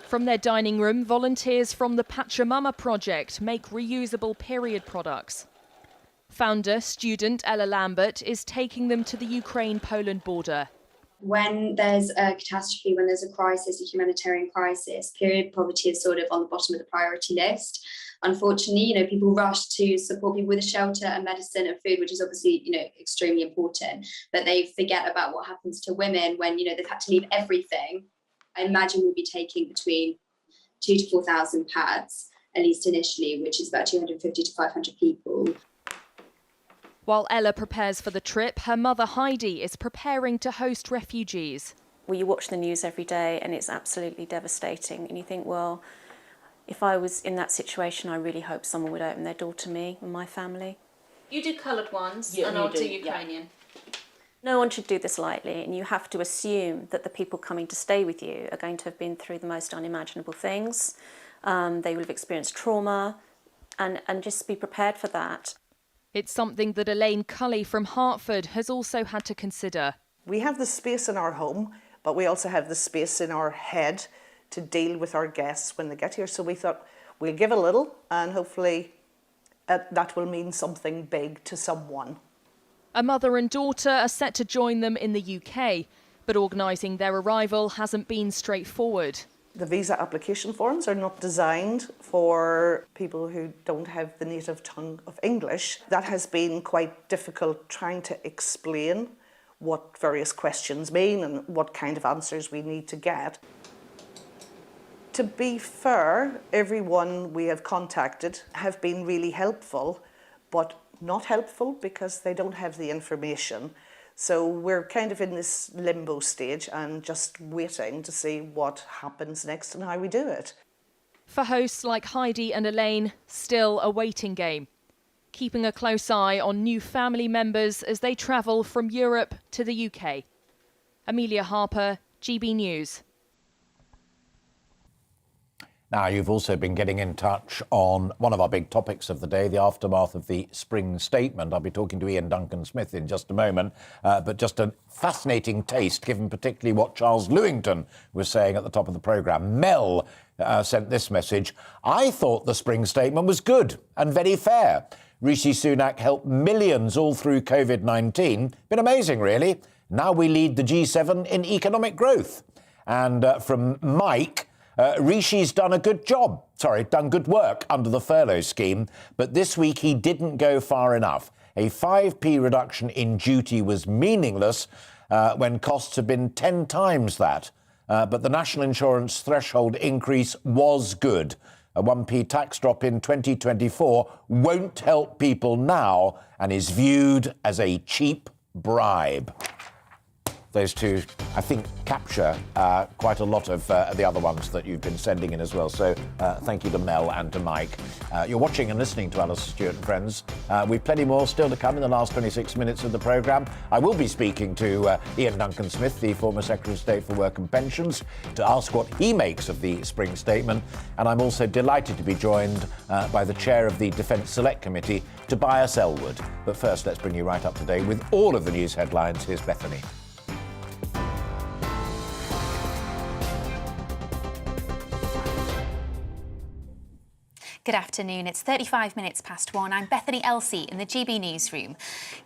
From their dining room, volunteers from the Pachamama project make reusable period products. Founder, student Ella Lambert is taking them to the Ukraine-Poland border. When there's a catastrophe, when there's a crisis, a humanitarian crisis, period poverty is sort of on the bottom of the priority list. Unfortunately, people rush to support people with shelter and medicine and food, which is obviously, extremely important. But they forget about what happens to women when, they've had to leave everything. I imagine we'll be taking between 2,000 to 4,000 pads, at least initially, which is about 250 to 500 people. While Ella prepares for the trip, her mother Heidi is preparing to host refugees. Well, you watch the news every day and it's absolutely devastating. And you think, well, if I was in that situation, I really hope someone would open their door to me and my family. You do coloured ones and I'll do Ukrainian. Yeah. No one should do this lightly, and you have to assume that the people coming to stay with you are going to have been through the most unimaginable things. They will have experienced trauma, and just be prepared for that. It's something that Elaine Cully from Hertford has also had to consider. We have the space in our home, but we also have the space in our head to deal with our guests when they get here. So we thought we'll give a little, and hopefully that will mean something big to someone. A mother and daughter are set to join them in the UK, but organising their arrival hasn't been straightforward. The visa application forms are not designed for people who don't have the native tongue of English. That has been quite difficult, trying to explain what various questions mean and what kind of answers we need to get. To be fair, everyone we have contacted have been really helpful, but not helpful because they don't have the information. So we're kind of in this limbo stage and just waiting to see what happens next and how we do it. For hosts like Heidi and Elaine, still a waiting game, keeping a close eye on new family members as they travel from Europe to the UK. Amelia Harper, GB News. Now, you've also been getting in touch on one of our big topics of the day, the aftermath of the spring statement. I'll be talking to Ian Duncan-Smith in just a moment, but just a fascinating taste, given particularly what Charles Lewington was saying at the top of the programme. Mel sent this message. I thought the spring statement was good and very fair. Rishi Sunak helped millions all through COVID-19. Been amazing, really. Now we lead the G7 in economic growth. And from Mike, Rishi's done good work under the furlough scheme, but this week he didn't go far enough. A 5p reduction in duty was meaningless when costs have been 10 times that. But the national insurance threshold increase was good. A 1p tax drop in 2024 won't help people now and is viewed as a cheap bribe. Those two, I think, capture quite a lot of the other ones that you've been sending in as well. So thank you to Mel and to Mike. You're watching and listening to Alistair Stewart and Friends. We've plenty more still to come in the last 26 minutes of the programme. I will be speaking to Ian Duncan-Smith, the former Secretary of State for Work and Pensions, to ask what he makes of the spring statement. And I'm also delighted to be joined by the chair of the Defence Select Committee, Tobias Elwood. But first, let's bring you right up to date with all of the news headlines. Here's Bethany. Good afternoon. It's 35 minutes past 1. I'm Bethany Elsey in the GB newsroom.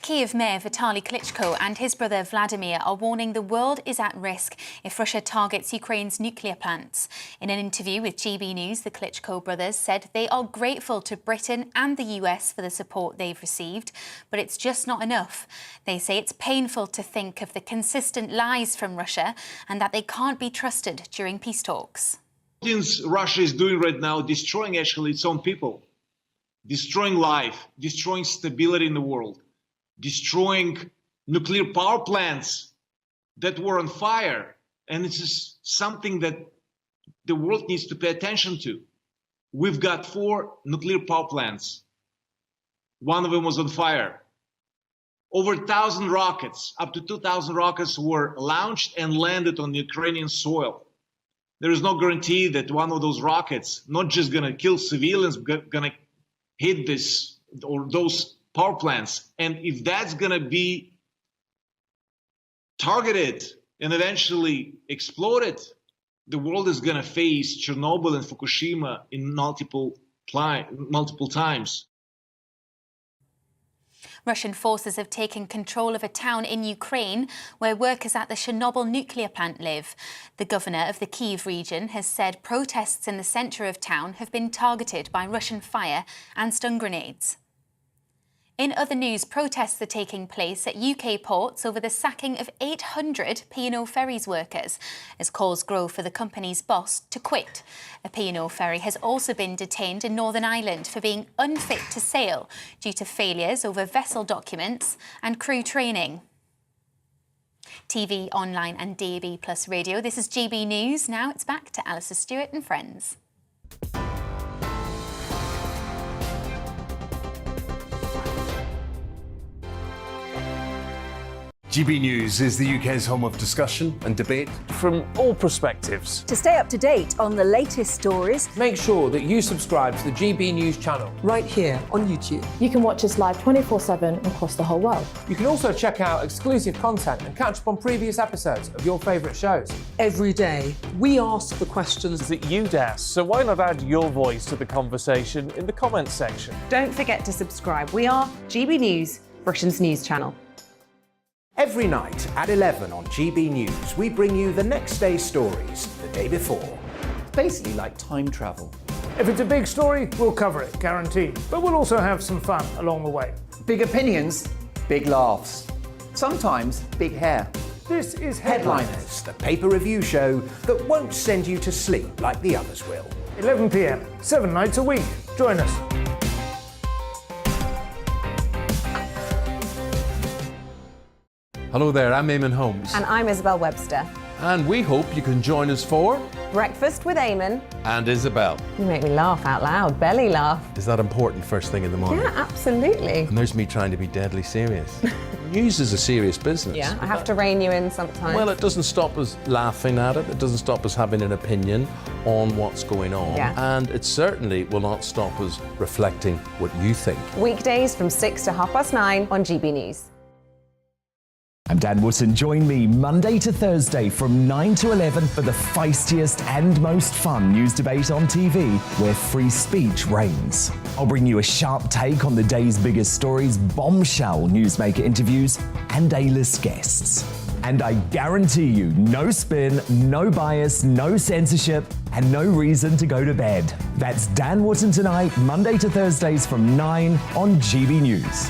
Kiev Mayor Vitaly Klitschko and his brother Vladimir are warning the world is at risk if Russia targets Ukraine's nuclear plants. In an interview with GB News, the Klitschko brothers said they are grateful to Britain and the US for the support they've received, but it's just not enough. They say it's painful to think of the consistent lies from Russia and that they can't be trusted during peace talks. Putin's Russia is doing right now, destroying actually its own people, destroying life, destroying stability in the world, destroying nuclear power plants that were on fire. And this is something that the world needs to pay attention to. We've got 4 nuclear power plants. One of them was on fire. Over 1,000 rockets, up to 2,000 rockets were launched and landed on Ukrainian soil. There is no guarantee that one of those rockets not just going to kill civilians, but going to hit this or those power plants. And if that's going to be targeted and eventually exploded, the world is going to face Chernobyl and Fukushima in multiple times. Russian forces have taken control of a town in Ukraine where workers at the Chernobyl nuclear plant live. The governor of the Kyiv region has said protests in the centre of town have been targeted by Russian fire and stun grenades. In other news, protests are taking place at UK ports over the sacking of 800 P&O Ferries workers as calls grow for the company's boss to quit. A P&O ferry has also been detained in Northern Ireland for being unfit to sail due to failures over vessel documents and crew training. TV, online and DAB+ radio. This is GB News. Now it's back to Alastair Stewart and friends. GB News is the UK's home of discussion and debate from all perspectives. To stay up to date on the latest stories, make sure that you subscribe to the GB News channel right here on YouTube. You can watch us live 24/7 across the whole world. You can also check out exclusive content and catch up on previous episodes of your favourite shows. Every day, we ask the questions that you'd ask, so why not add your voice to the conversation in the comments section? Don't forget to subscribe. We are GB News, Britain's news channel. Every night at 11 on GB News, we bring you the next day's stories the day before. It's basically like time travel. If it's a big story, we'll cover it, guaranteed. But we'll also have some fun along the way. Big opinions, big laughs. Sometimes big hair. This is Headliners, the paper review show that won't send you to sleep like the others will. 11 p.m, 7 nights a week. Join us. Hello there, I'm Eamon Holmes. And I'm Isabel Webster. And we hope you can join us for Breakfast with Eamon and Isabel. You make me laugh out loud, belly laugh. Is that important first thing in the morning? Yeah, absolutely. And there's me trying to be deadly serious. News is a serious business. Yeah, I have to rein you in sometimes. Well, it doesn't stop us laughing at it. It doesn't stop us having an opinion on what's going on. Yeah. And it certainly will not stop us reflecting what you think. Weekdays from 6 to 9:30 on GB News. I'm Dan Wootton. Join me Monday to Thursday from 9 to 11 for the feistiest and most fun news debate on TV, where free speech reigns. I'll bring you a sharp take on the day's biggest stories, bombshell newsmaker interviews, and A-list guests. And I guarantee you, no spin, no bias, no censorship, and no reason to go to bed. That's Dan Wootton tonight, Monday to Thursdays from 9 on GB News.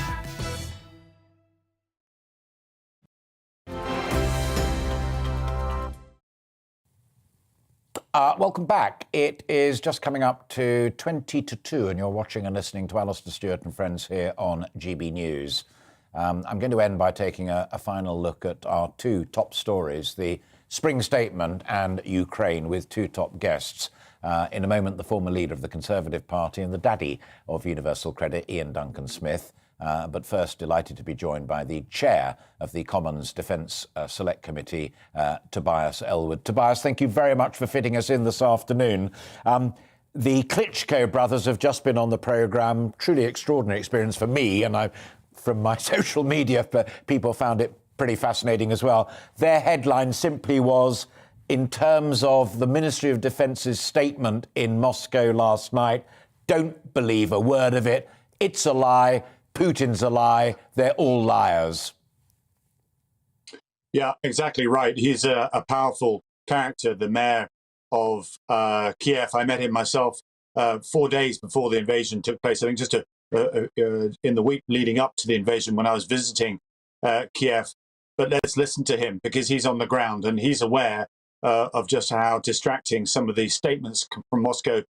Welcome back. It is just coming up to 20 to 2 and you're watching and listening to Alastair Stewart and friends here on GB News. I'm going to end by taking a final look at our 2 top stories, the Spring Statement and Ukraine, with 2 top guests. In a moment, the former leader of the Conservative Party and the daddy of Universal Credit, Ian Duncan Smith. But first, delighted to be joined by the chair of the Commons Defence Select Committee, Tobias Ellwood. Tobias, thank you very much for fitting us in this afternoon. The Klitschko brothers have just been on the programme. Truly extraordinary experience for me, and from my social media, people found it pretty fascinating as well. Their headline simply was, in terms of the Ministry of Defence's statement in Moscow last night, Don't believe a word of it. It's a lie. Putin's a lie. They're all liars. Yeah, exactly right. He's a powerful character, the mayor of Kiev. I met him myself 4 days before the invasion took place. I think just in the week leading up to the invasion when I was visiting Kiev. But let's listen to him because he's on the ground and he's aware of just how distracting some of these statements from Moscow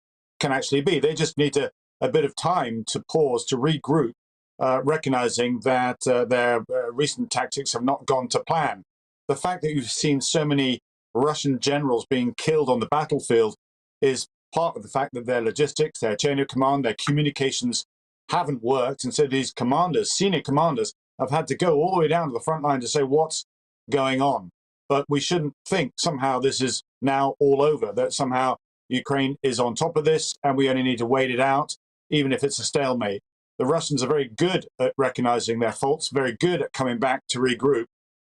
can actually be. They just need a bit of time to pause, to regroup, recognizing that their recent tactics have not gone to plan. The fact that you've seen so many Russian generals being killed on the battlefield is part of the fact that their logistics, their chain of command, their communications haven't worked. And so these commanders, senior commanders, have had to go all the way down to the front line to say what's going on. But we shouldn't think somehow this is now all over, that somehow Ukraine is on top of this and we only need to wait it out, even if it's a stalemate. The Russians are very good at recognizing their faults, very good at coming back to regroup.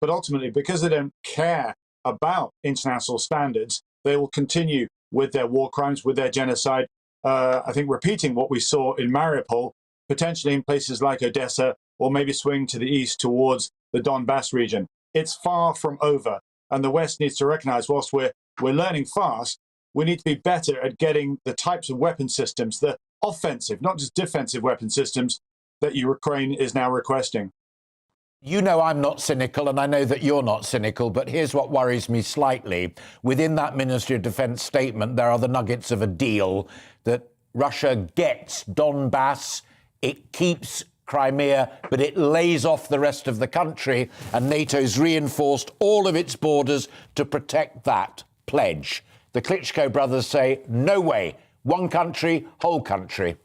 But ultimately, because they don't care about international standards, they will continue with their war crimes, with their genocide. I think repeating what we saw in Mariupol, potentially in places like Odessa, or maybe swing to the east towards the Donbass region. It's far from over. And the West needs to recognize, whilst we're learning fast, we need to be better at getting the types of weapon systems, the offensive, not just defensive weapon systems that Ukraine is now requesting. You know I'm not cynical, and I know that you're not cynical, but here's what worries me slightly. Within that Ministry of Defence statement, there are the nuggets of a deal that Russia gets Donbass, it keeps Crimea, but it lays off the rest of the country, and NATO's reinforced all of its borders to protect that pledge. The Klitschko brothers say, no way, one country, whole country.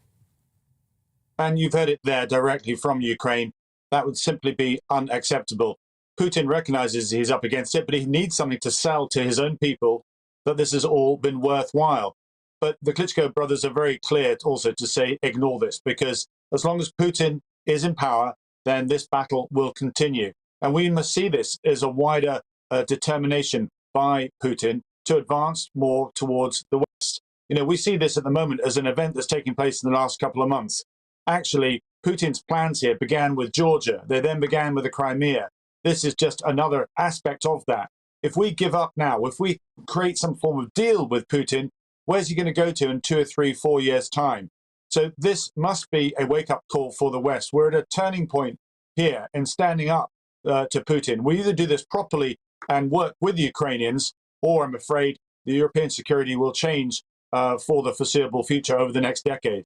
And you've heard it there directly from Ukraine. That would simply be unacceptable. Putin recognizes he's up against it, but he needs something to sell to his own people that this has all been worthwhile. But the Klitschko brothers are very clear also to say, ignore this, because as long as Putin is in power, then this battle will continue. And we must see this as a wider determination by Putin to advance more towards the West. You know, we see this at the moment as an event that's taking place in the last couple of months. Actually, Putin's plans here began with Georgia. They then began with the Crimea. This is just another aspect of that. If we give up now, if we create some form of deal with Putin, where's he going to go to in 2 or 3, 4 years' time? So this must be a wake-up call for the West. We're at a turning point here in standing up to Putin. We either do this properly and work with the Ukrainians, or I'm afraid the European security will change for the foreseeable future over the next decade.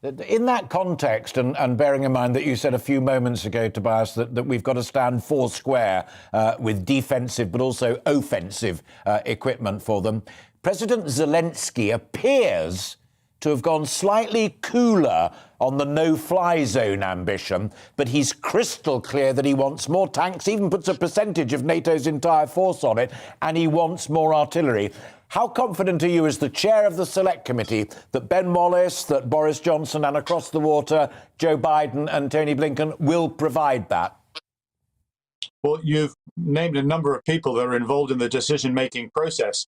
In that context, and bearing in mind that you said a few moments ago, Tobias, that we've got to stand four square with defensive but also offensive equipment for them, President Zelensky appears to have gone slightly cooler on the no-fly zone ambition, but he's crystal clear that he wants more tanks, even puts a percentage of NATO's entire force on it, and he wants more artillery. How confident are you as the chair of the Select Committee that Ben Wallace, that Boris Johnson and across the water, Joe Biden and Tony Blinken will provide that? Well, you've named a number of people that are involved in the decision-making process.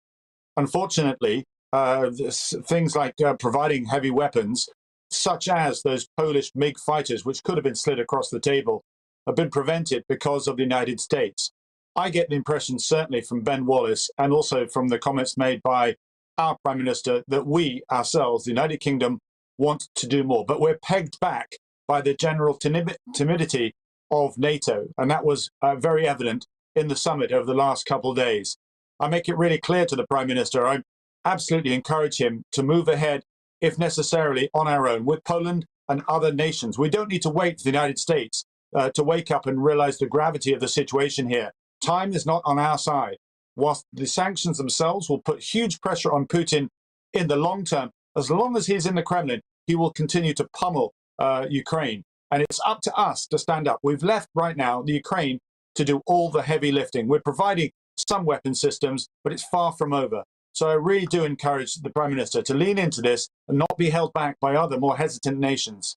Unfortunately, things like providing heavy weapons, such as those Polish MiG fighters, which could have been slid across the table, have been prevented because of the United States. I get the impression, certainly from Ben Wallace and also from the comments made by our Prime Minister, that we ourselves, the United Kingdom, want to do more. But we're pegged back by the general timidity of NATO. And that was very evident in the summit over the last couple of days. I make it really clear to the Prime Minister, I absolutely encourage him to move ahead, if necessarily, on our own with Poland and other nations. We don't need to wait for the United States to wake up and realize the gravity of the situation here. Time is not on our side. Whilst the sanctions themselves will put huge pressure on Putin in the long term, as long as he's in the Kremlin, he will continue to pummel Ukraine. And it's up to us to stand up. We've left right now the Ukraine to do all the heavy lifting. We're providing some weapon systems, but it's far from over. So I really do encourage the Prime Minister to lean into this and not be held back by other more hesitant nations.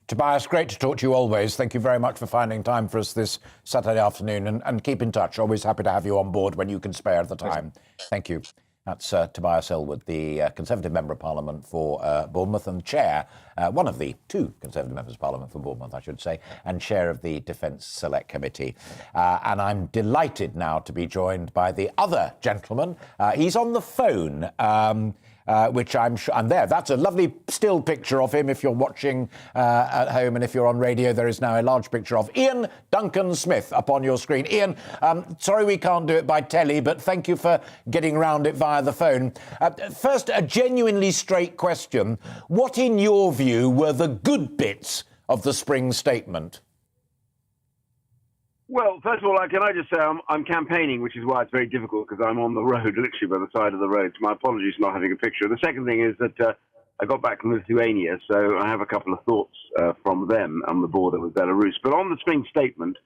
Tobias, great to talk to you always. Thank you very much for finding time for us this Saturday afternoon, and keep in touch. Always happy to have you on board when you can spare the time. Thank you. That's Tobias Elwood, the Conservative Member of Parliament for Bournemouth and chair, one of the two Conservative Members of Parliament for Bournemouth, I should say, and chair of the Defence Select Committee. And I'm delighted now to be joined by the other gentleman. He's on the phone, which I'm sure, and there, that's a lovely still picture of him if you're watching at home, and if you're on radio, there is now a large picture of Ian Duncan Smith up on your screen. Ian, sorry we can't do it by telly, but thank you for getting round it via the phone. First, a genuinely straight question. What, in your view, were the good bits of the spring statement? Well, first of all, can I just say I'm campaigning, which is why it's very difficult, because I'm on the road, literally by the side of the road. So my apologies for not having a picture. The second thing is that I got back from Lithuania, so I have a couple of thoughts from them on the border with Belarus. But on the spring statement,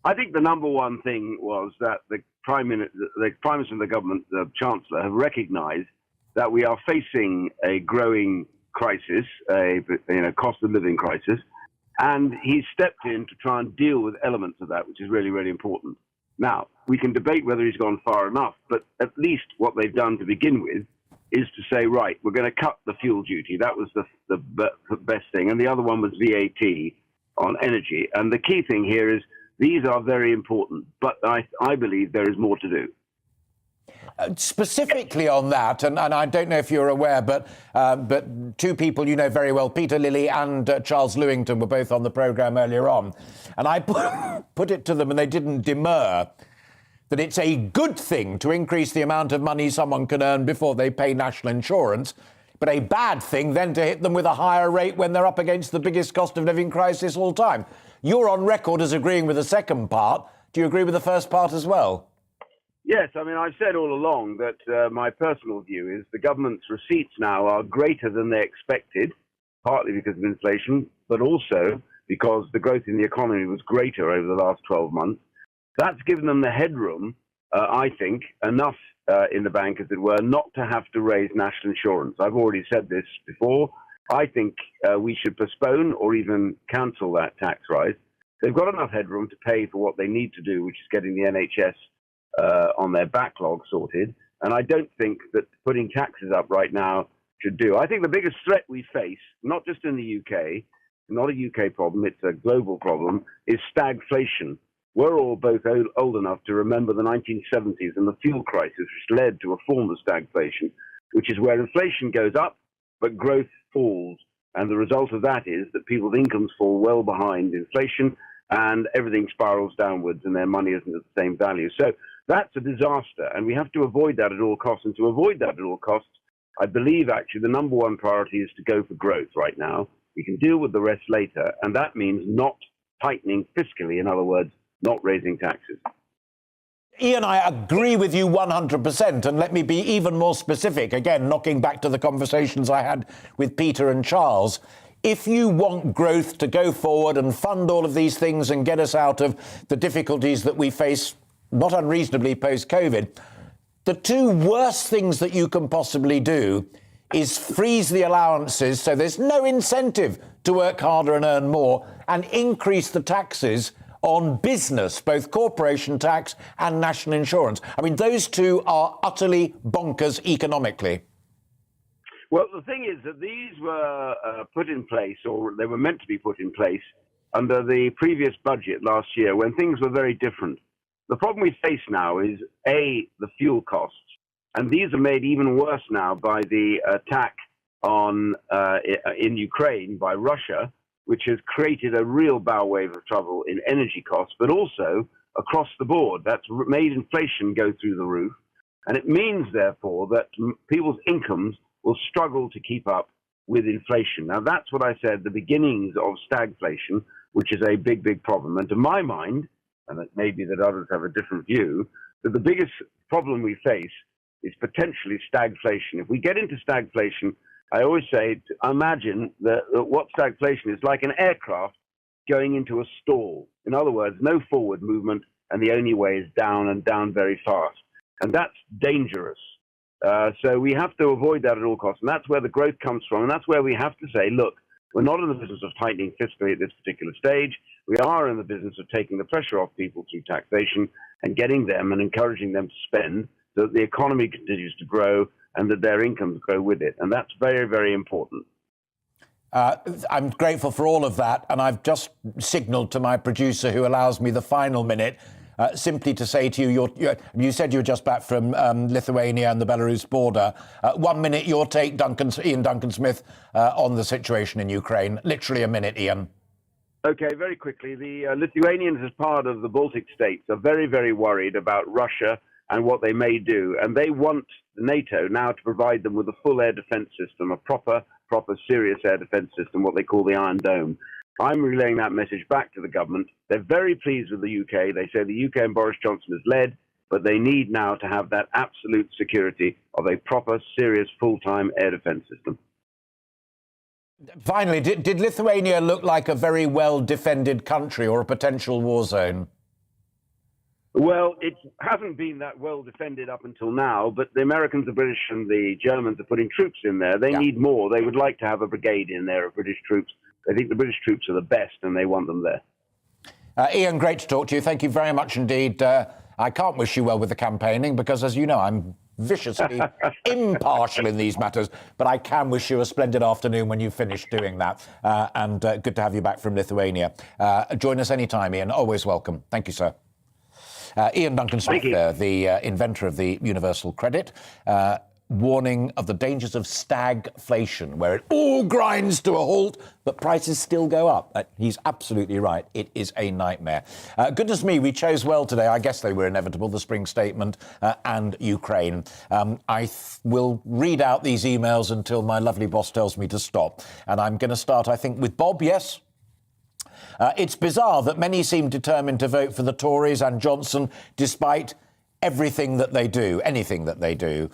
I think the number one thing was that the Prime Minister of the government, the Chancellor, have recognised that we are facing a growing crisis, a cost of living crisis. And he stepped in to try and deal with elements of that, which is really, really important. Now, we can debate whether he's gone far enough, but at least what they've done to begin with is to say, right, we're going to cut the fuel duty. That was the best thing. And the other one was VAT on energy. And the key thing here is these are very important, but I believe there is more to do. Specifically on that, and I don't know if you're aware, but two people you know very well, Peter Lilly and Charles Lewington, were both on the programme earlier on. And I put it to them, and they didn't demur, that it's a good thing to increase the amount of money someone can earn before they pay national insurance, but a bad thing then to hit them with a higher rate when they're up against the biggest cost of living crisis all time. You're on record as agreeing with the second part. Do you agree with the first part as well? Yes, I mean, I've said all along that my personal view is the government's receipts now are greater than they expected, partly because of inflation, but also because the growth in the economy was greater over the last 12 months. That's given them the headroom, I think, enough in the bank, as it were, not to have to raise national insurance. I've already said this before. I think we should postpone or even cancel that tax rise. They've got enough headroom to pay for what they need to do, which is getting the NHS on their backlog sorted. And I don't think that putting taxes up right now should do. I think the biggest threat we face, not just in the UK, not a UK problem, it's a global problem, is stagflation. We're all both old enough to remember the 1970s and the fuel crisis, which led to a form of stagflation, which is where inflation goes up, but growth falls. And the result of that is that people's incomes fall well behind inflation and everything spirals downwards and their money isn't at the same value. So that's a disaster, and we have to avoid that at all costs. And to avoid that at all costs, I believe actually the number one priority is to go for growth right now. We can deal with the rest later, and that means not tightening fiscally, in other words, not raising taxes. Ian, I agree with you 100%, and let me be even more specific, again, knocking back to the conversations I had with Peter and Charles. If you want growth to go forward and fund all of these things and get us out of the difficulties that we face, not unreasonably post-COVID, the two worst things that you can possibly do is freeze the allowances so there's no incentive to work harder and earn more, and increase the taxes on business, both corporation tax and national insurance. I mean, those two are utterly bonkers economically. Well, the thing is that these were put in place, or they were meant to be put in place, under the previous budget last year when things were very different. The problem we face now is, A, the fuel costs, and these are made even worse now by the attack on in Ukraine by Russia, which has created a real bow wave of trouble in energy costs, but also across the board. That's made inflation go through the roof. And it means, therefore, that people's incomes will struggle to keep up with inflation. Now, that's what I said, the beginnings of stagflation, which is a big, big problem. And to my mind, and it may be that others have a different view, that the biggest problem we face is potentially stagflation. If we get into stagflation, I always say, imagine that what stagflation is like an aircraft going into a stall. In other words, no forward movement, and the only way is down, and down very fast. And that's dangerous. So we have to avoid that at all costs. And that's where the growth comes from. And that's where we have to say, look, we're not in the business of tightening fiscally at this particular stage. We are in the business of taking the pressure off people through taxation and getting them and encouraging them to spend that the economy continues to grow and that their incomes grow with it. And that's very, very important. I'm grateful for all of that, and I've just signalled to my producer, who allows me the final minute, simply to say to you, you said you were just back from Lithuania and the Belarus border. 1 minute, your take, Ian Duncan-Smith, on the situation in Ukraine. Literally a minute, Ian. Okay, very quickly. The Lithuanians, as part of the Baltic states, are very, very worried about Russia and what they may do. And they want NATO now to provide them with a full air defense system, a proper, serious air defense system, what they call the Iron Dome. I'm relaying that message back to the government. They're very pleased with the UK. They say the UK and Boris Johnson has led, but they need now to have that absolute security of a proper, serious, full-time air defense system. Finally, did Lithuania look like a very well-defended country or a potential war zone? Well, it hasn't been that well defended up until now, but the Americans, the British and the Germans are putting troops in there. They need more. They would like to have a brigade in there of British troops. They think the British troops are the best and they want them there. Ian, great to talk to you. Thank you very much indeed. I can't wish you well with the campaigning because, as you know, I'm viciously impartial in these matters, but I can wish you a splendid afternoon when you've finished doing that. And good to have you back from Lithuania. Join us anytime, Ian. Always welcome. Thank you, sir. Ian Duncan-Smith, the inventor of the universal credit, warning of the dangers of stagflation, where it all grinds to a halt, but prices still go up. He's absolutely right. It is a nightmare. Goodness me, we chose well today. I guess they were inevitable, the spring statement and Ukraine. I will read out these emails until my lovely boss tells me to stop. And I'm going to start, I think, with Bob. Yes? It's bizarre that many seem determined to vote for the Tories and Johnson despite everything that they do, anything that they do.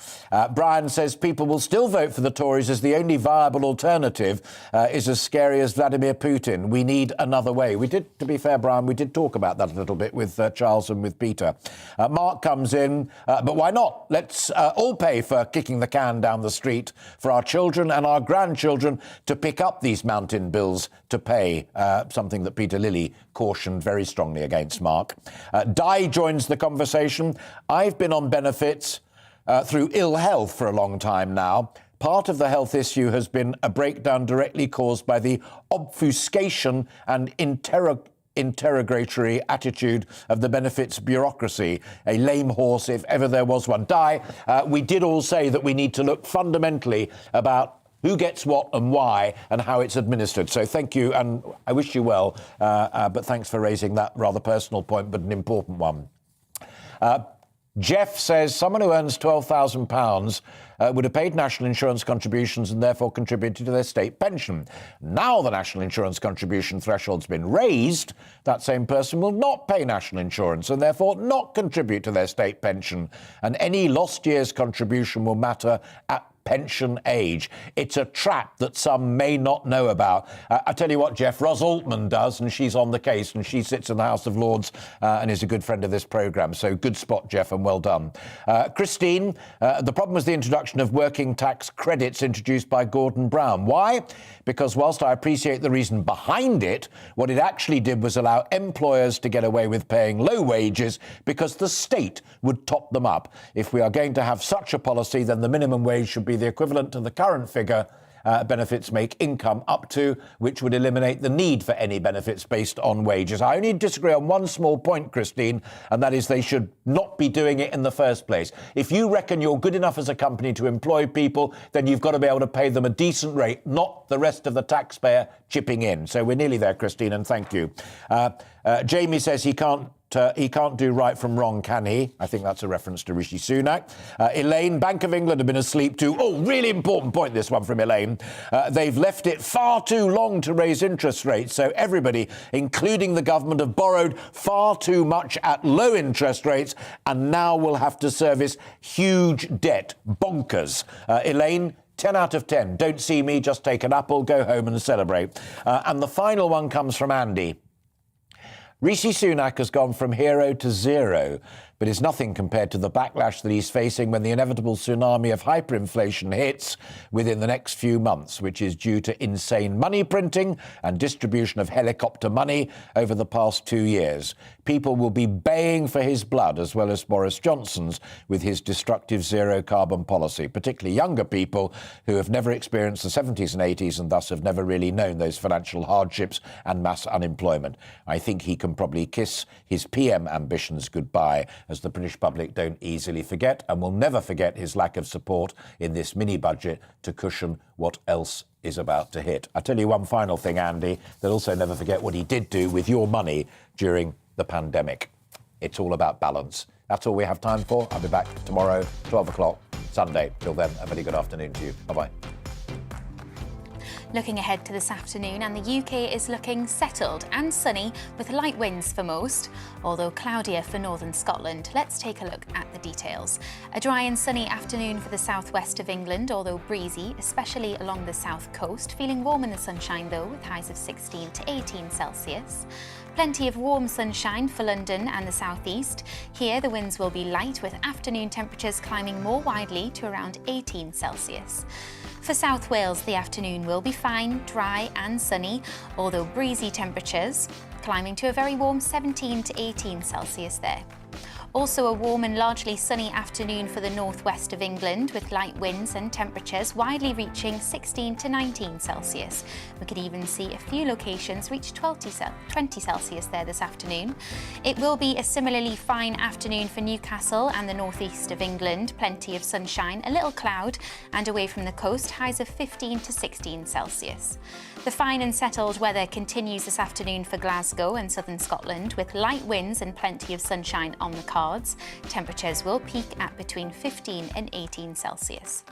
Brian says people will still vote for the Tories as the only viable alternative is as scary as Vladimir Putin. We need another way. We did, to be fair, Brian, we did talk about that a little bit with Charles and with Peter. Mark comes in, but why not? Let's all pay for kicking the can down the street for our children and our grandchildren to pick up these mountain bills to pay, something that Peter Lilly cautioned very strongly against, Mark. Di joins the conversation. I've been on benefits through ill health for a long time now. Part of the health issue has been a breakdown directly caused by the obfuscation and interrogatory attitude of the benefits bureaucracy. A lame horse, if ever there was one. Di, we did all say that we need to look fundamentally about who gets what and why and how it's administered. So thank you, and I wish you well, but thanks for raising that rather personal point, but an important one. Jeff says someone who earns £12,000 would have paid national insurance contributions and therefore contributed to their state pension. Now the national insurance contribution threshold's been raised, that same person will not pay national insurance and therefore not contribute to their state pension. And any lost year's contribution will matter at pension age. It's a trap that some may not know about. I tell you what, Jeff, Ros Altman does, and she's on the case, and she sits in the House of Lords and is a good friend of this programme. So good spot, Jeff, and well done. Christine, the problem was the introduction of working tax credits introduced by Gordon Brown. Why? Because whilst I appreciate the reason behind it, what it actually did was allow employers to get away with paying low wages because the state would top them up. If we are going to have such a policy, then the minimum wage should be the equivalent to the current figure benefits make income up to, which would eliminate the need for any benefits based on wages. I only disagree on one small point, Christine, and that is they should not be doing it in the first place. If you reckon you're good enough as a company to employ people, then you've got to be able to pay them a decent rate, not the rest of the taxpayer chipping in. So we're nearly there, Christine, and thank you. Jamie says he can't do right from wrong, can he? I think that's a reference to Rishi Sunak. Elaine, Bank of England have been asleep too. Oh, really important point, this one from Elaine. They've left it far too long to raise interest rates, so everybody, including the government, have borrowed far too much at low interest rates and now will have to service huge debt. Bonkers. Elaine, 10 out of 10. Don't see me, just take an apple, go home and celebrate. And the final one comes from Andy. Rishi Sunak has gone from hero to zero. but is nothing compared to the backlash that he's facing when the inevitable tsunami of hyperinflation hits within the next few months, which is due to insane money printing and distribution of helicopter money over the past 2 years. People will be baying for his blood, as well as Boris Johnson's, with his destructive zero-carbon policy, particularly younger people who have never experienced the 70s and 80s and thus have never really known those financial hardships and mass unemployment. I think he can probably kiss his PM ambitions goodbye, as the British public don't easily forget and will never forget his lack of support in this mini-budget to cushion what else is about to hit. I'll tell you one final thing, Andy. They'll also never forget what he did do with your money during the pandemic. It's all about balance. That's all we have time for. I'll be back tomorrow, 12 o'clock, Sunday. Till then, a very good afternoon to you. Bye-bye. Looking ahead to this afternoon, and the UK is looking settled and sunny with light winds for most, although cloudier for northern Scotland. Let's take a look at the details. A dry and sunny afternoon for the southwest of England, although breezy, especially along the south coast. Feeling warm in the sunshine though, with highs of 16 to 18 Celsius. Plenty of warm sunshine for London and the southeast. Here the winds will be light, with afternoon temperatures climbing more widely to around 18 Celsius. For South Wales, the afternoon will be fine, dry and sunny, although breezy temperatures, climbing to a very warm 17 to 18 Celsius there. Also a warm and largely sunny afternoon for the northwest of England, with light winds and temperatures widely reaching 16 to 19 Celsius. We could even see a few locations reach 20 Celsius there this afternoon. It will be a similarly fine afternoon for Newcastle and the northeast of England. Plenty of sunshine, a little cloud, and away from the coast, highs of 15 to 16 Celsius. The fine and settled weather continues this afternoon for Glasgow and southern Scotland, with light winds and plenty of sunshine on the cards. Temperatures will peak at between 15 and 18 Celsius.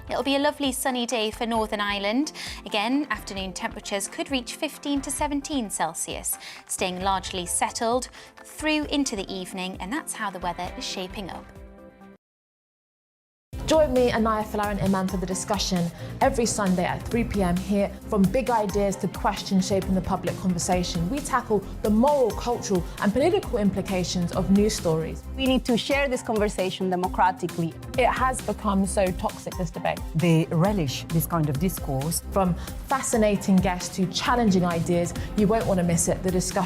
It'll be a lovely sunny day for Northern Ireland. Again, afternoon temperatures could reach 15 to 17 Celsius, staying largely settled through into the evening, and that's how the weather is shaping up. Join me, Anaya Falarin Iman, for the discussion every Sunday at 3 p.m. here. From big ideas to questions shaping the public conversation, we tackle the moral, cultural and political implications of news stories. We need to share this conversation democratically. It has become so toxic, this debate. They relish this kind of discourse. From fascinating guests to challenging ideas, you won't want to miss it. The discussion